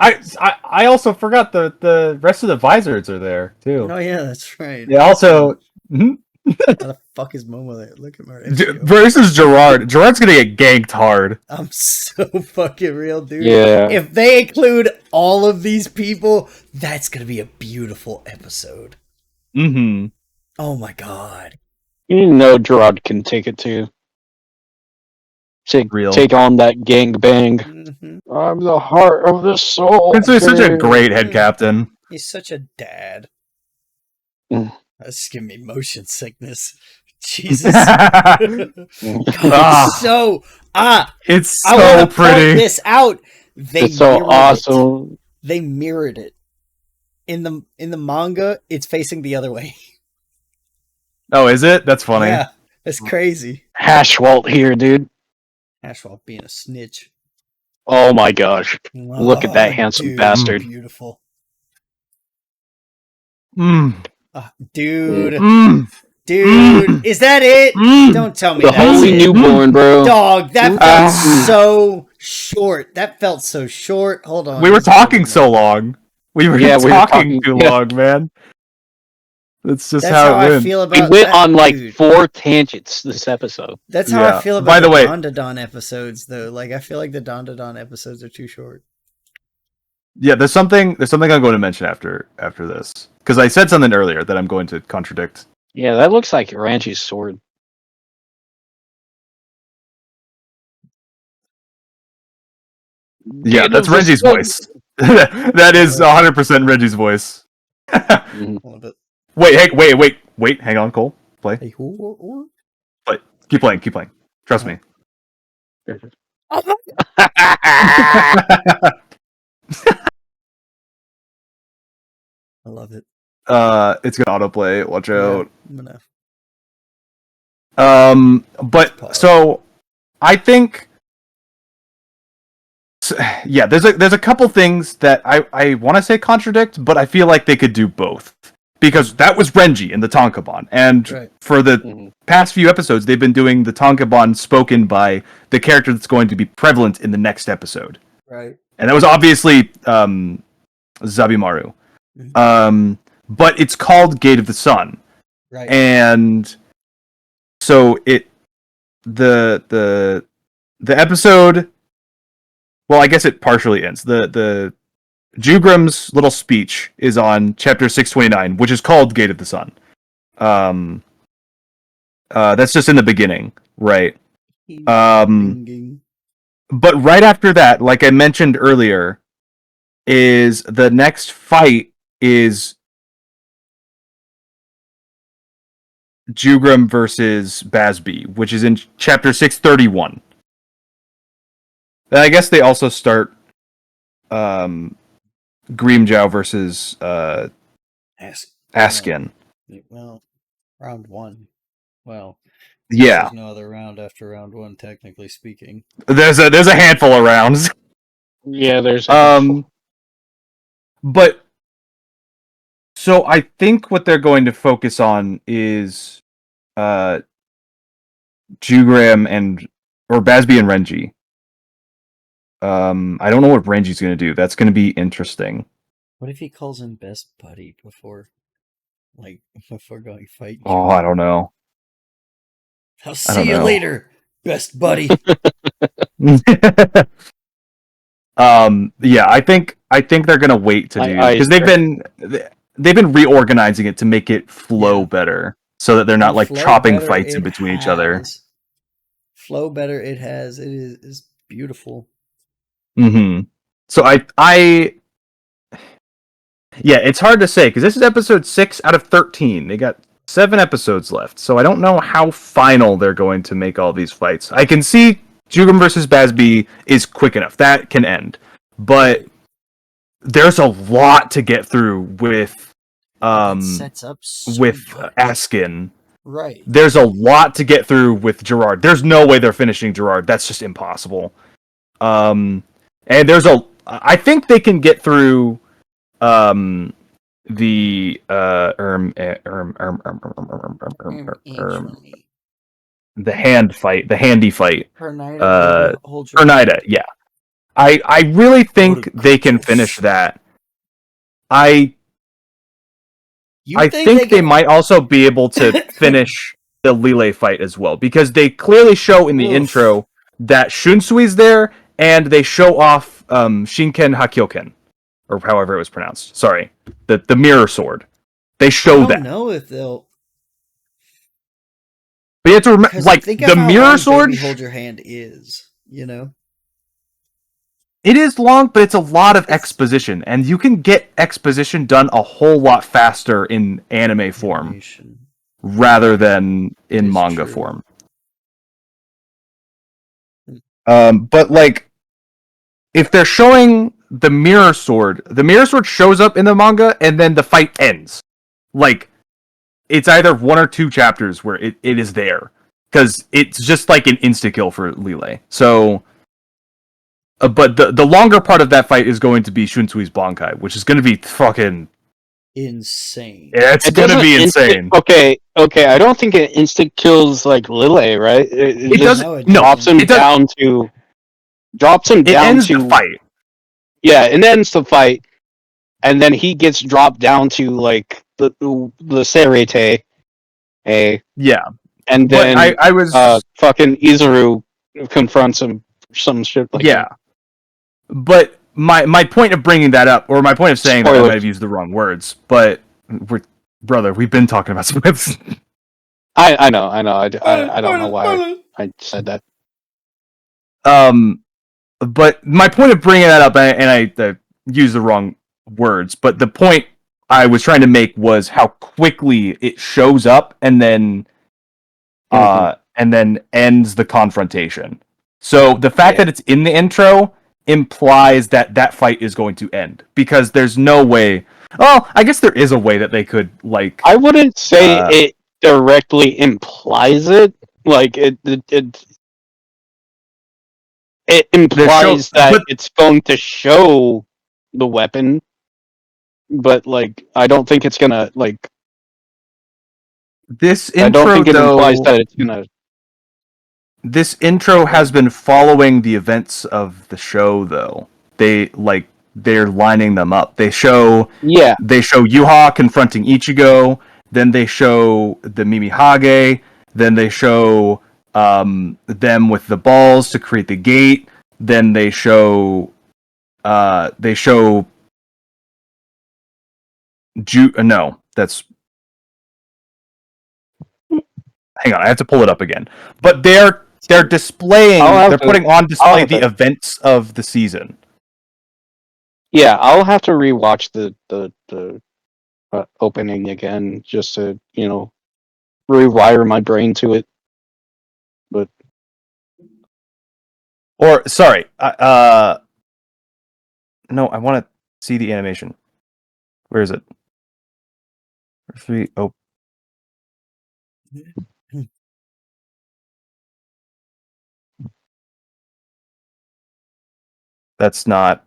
I also forgot the rest of the Visors are there too. Oh yeah, that's right. Yeah. Also, how the fuck is Momo there? Look at my versus Gerard. Gerard's gonna get ganked hard. I'm so fucking real, dude. Yeah. If they include all of these people, that's gonna be a beautiful episode. Mm-hmm. Oh my god. You know Gerard can take it too. Take on that gang bang. Mm-hmm. I'm the heart of the soul. He's such a great head captain. He's such a dad. Mm. That's giving me motion sickness. Jesus. God, it's I so want to pretty. point this out. It's so awesome. They mirrored it. In the manga, it's facing the other way. Oh, is it? That's funny. Yeah, that's crazy. Hashwalt here, dude. Hashwalt being a snitch. Oh my gosh. Look at that handsome bastard. Beautiful. Dude. Dude, is that it? Don't tell me the holy newborn, bro. Dog, that felt so short. That felt so short. Hold on. We were talking so long. We were talking too long, man. That's how it went. I feel about we went on 4 tangents this episode. That's how I feel about the Don episodes, though. I feel like the Don episodes are too short. Yeah, there's something I'm going to mention after this, because I said something earlier that I'm going to contradict. Yeah, that looks like Ranchi's sword. Yeah, that's Renji's voice. That is 100% Renji's voice. Wait, hang on, Cole. Play. Hey, Play. Keep playing. Trust me. I love it. It's gonna autoplay. Watch out. I'm gonna... but so I think, yeah, there's a couple things that I want to say contradict, but I feel like they could do both, because that was Renji in the Tonkabon, and for the past few episodes they've been doing the Tonkabon spoken by the character that's going to be prevalent in the next episode, right? And that was obviously Zabimaru. But it's called Gate of the Sun, right? And so the episode, well, I guess it partially ends. The Jugram's little speech is on chapter 629, which is called Gate of the Sun. That's just in the beginning, right? But right after that, like I mentioned earlier, is the next fight is Jugram versus Basby, which is in chapter 631. And I guess they also start Grimmjow versus Askin. Well, round 1. Well, yeah. There's no other round after round 1, technically speaking. There's a handful of rounds. Yeah, there's but so I think what they're going to focus on is Jugram or Basby and Renji. I don't know what Renji's going to do. That's going to be interesting. What if he calls him best buddy before going fight? Oh, I don't know. I'll I see don't you know. later, best buddy. Yeah, I think they're gonna wait to My do eyes because they've been reorganizing it to make it flow Yeah. better, so that they're not And like flow chopping better fights in it between each other. has. Flow better it has. It is beautiful. Mm-hmm. So yeah, it's hard to say because this is episode 6 out of 13. They got 7 episodes left, so I don't know how final they're going to make all these fights. I can see Jugum versus Bazby is quick enough that can end, but there's a lot to get through with That sets up so much. Askin. Right. There's a lot to get through with Gerard. There's no way they're finishing Gerard. That's just impossible. And I think they can get through the the handy fight. Hold your Ernida, yeah. I really think they can finish that. I think they might also be able to finish the Lille fight as well, because they clearly show in the intro that Shunsui's there, and they show off Shinken Hakyoken, or however it was pronounced. Sorry, the mirror sword. They show that. I don't know if they'll. But you have to remember, like, think the of how mirror long sword. Baby Hold Your Hand is, you know. It is long, but it's a lot of exposition, and you can get exposition done a whole lot faster in anime form rather than in manga form. But like, if they're showing the mirror sword shows up in the manga, and then the fight ends. Like, it's either 1 or 2 chapters where it is there, because it's just like an insta kill for Lille. So. But the longer part of that fight is going to be Shunsui's Bankai, which is going to be fucking insane. Yeah, it's going to be insane. Okay. I don't think it instant kills like Lille, right? It just drops him down to. It ends the fight. Yeah, it ends the fight, and then he gets dropped down to like the Seireitei. Yeah, and then I was fucking Izuru confronts him for some shit like that. But my point of bringing that up, or my point of saying that, I might have used the wrong words, but we've been talking about some. I know. I don't know why I said that. But my point of bringing that up, and I used the wrong words, but the point I was trying to make was how quickly it shows up and then ends the confrontation. So the fact that it's in the intro implies that fight is going to end, because there's no way. Oh, I guess there is a way that they could, like. I wouldn't say it directly implies it. Like it implies that it's going to show the weapon, but like I don't think it's gonna like. This intro, I don't think it implies that it's gonna. This intro has been following the events of the show, though. They're lining them up. They show Yuha confronting Ichigo, then they show the Mimihage, then they show them with the balls to create the gate, then they show no, that's. Hang on, I have to pull it up again. But they're displaying. They're putting on display the events of the season. Yeah, I'll have to rewatch the opening again just to rewire my brain to it. But sorry, no, I want to see the animation. Where is it? 3. Oh. That's not.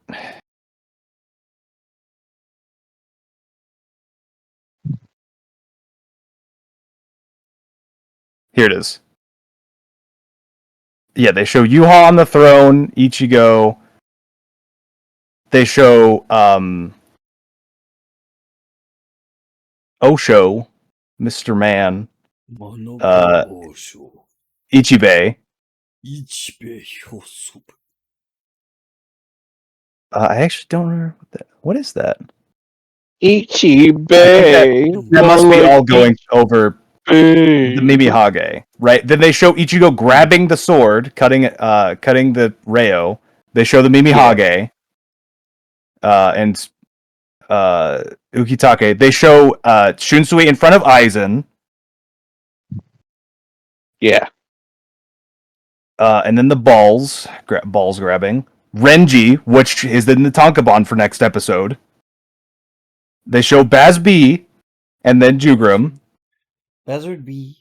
Here it is. Yeah, they show Yuha on the throne, Ichigo, they show Osho, Mr. Man, Ichibei. I actually don't remember what is that? Ichibei. That must be all going over the Mimihage, right? Then they show Ichigo grabbing the sword, cutting the Reo. They show the Mimihage, and Ukitake. They show Shunsui in front of Aizen. Yeah. And then the balls grabbing. Renji, which is in the Tankabon for next episode. They show Baz B, and then Jugrum. Baz would be.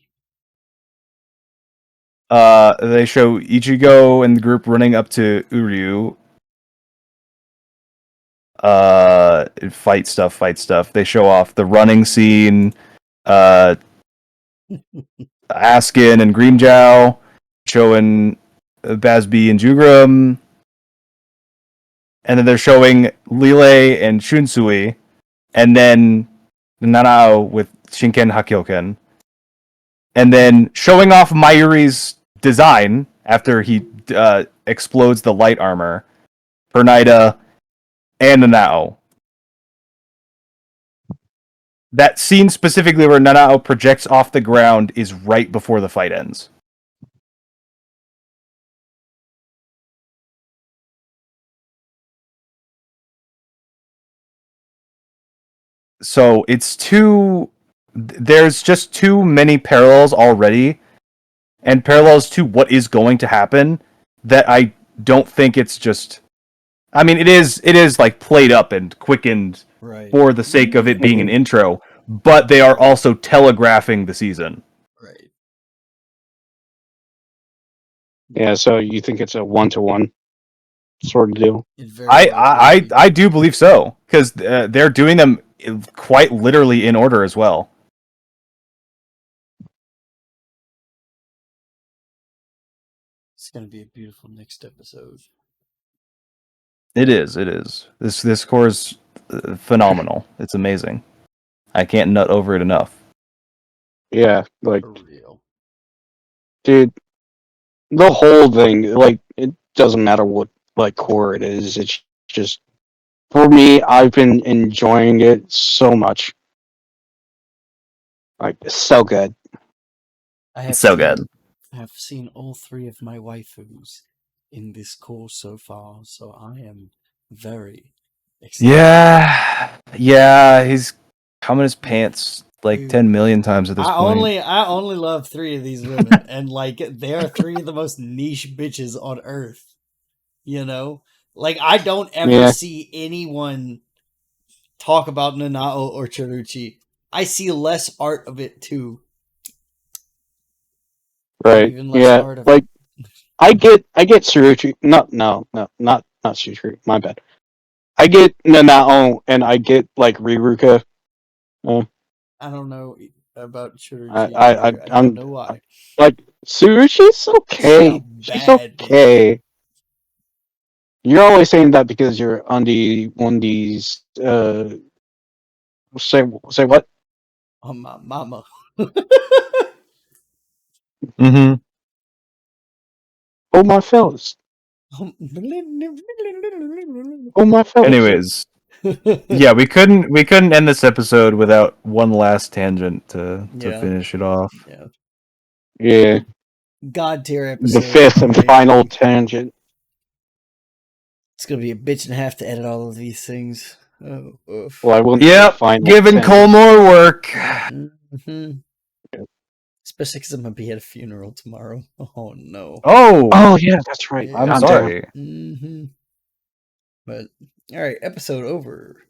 They show Ichigo and the group running up to Uryu. Fight stuff. They show off the running scene. Askin and Grimmjow showing Bazby and Jugrum. And then they're showing Lile and Shunsui. And then Nanao with Shinken Hakyoken. And then showing off Mayuri's design after he explodes the light armor for Naida and Nanao. That scene specifically where Nanao projects off the ground is right before the fight ends. So there's just too many parallels already, and parallels to what is going to happen, that I don't think it's just... I mean, it is like played up and quickened for the sake of it being an intro, but they are also telegraphing the season. Right. Yeah, so you think it's a 1-to-1 sort of deal? I do believe so, because they're doing them quite literally in order as well. It's gonna be a beautiful next episode. It is. This score is phenomenal. It's amazing. I can't nut over it enough. Yeah, like, For real. dude, the whole thing, like, it doesn't matter what, like, core it is. It's just, for me, I've been enjoying it so much. Like, it's so good. It's so good. I have seen all three of my waifus in this course so far, so I am very excited. Yeah, he's coming his pants like 10 million times at this point. I only love three of these women, and like they are three of the most niche bitches on earth. You know, like I don't ever see anyone talk about Nanao or Chiruchi. I see less art of it too. Right. Even less art of like, I get Tsuruchi. Not Tsuruchi. My bad. I get Nanao and I get like Riruka. I don't know about Chiruchi. I don't know why. Like, Tsuruchi's okay. She's okay. Bitch. You're only saying that because you're on one of these. Say what? On my mama. Mm-hmm. Oh my fellas. Oh my fellas. Anyways, yeah, we couldn't end this episode without one last tangent to finish it off. Yeah. God tier episode. The fifth and final tangent. It's gonna be a bitch and a half to edit all of these things. Oh, oof. Well, I won't. Giving Cole more work. Mm-hmm. Especially because I'm gonna be at a funeral tomorrow. Oh no. Oh yeah, that's right. I'm sorry. Mm-hmm. But all right, episode over.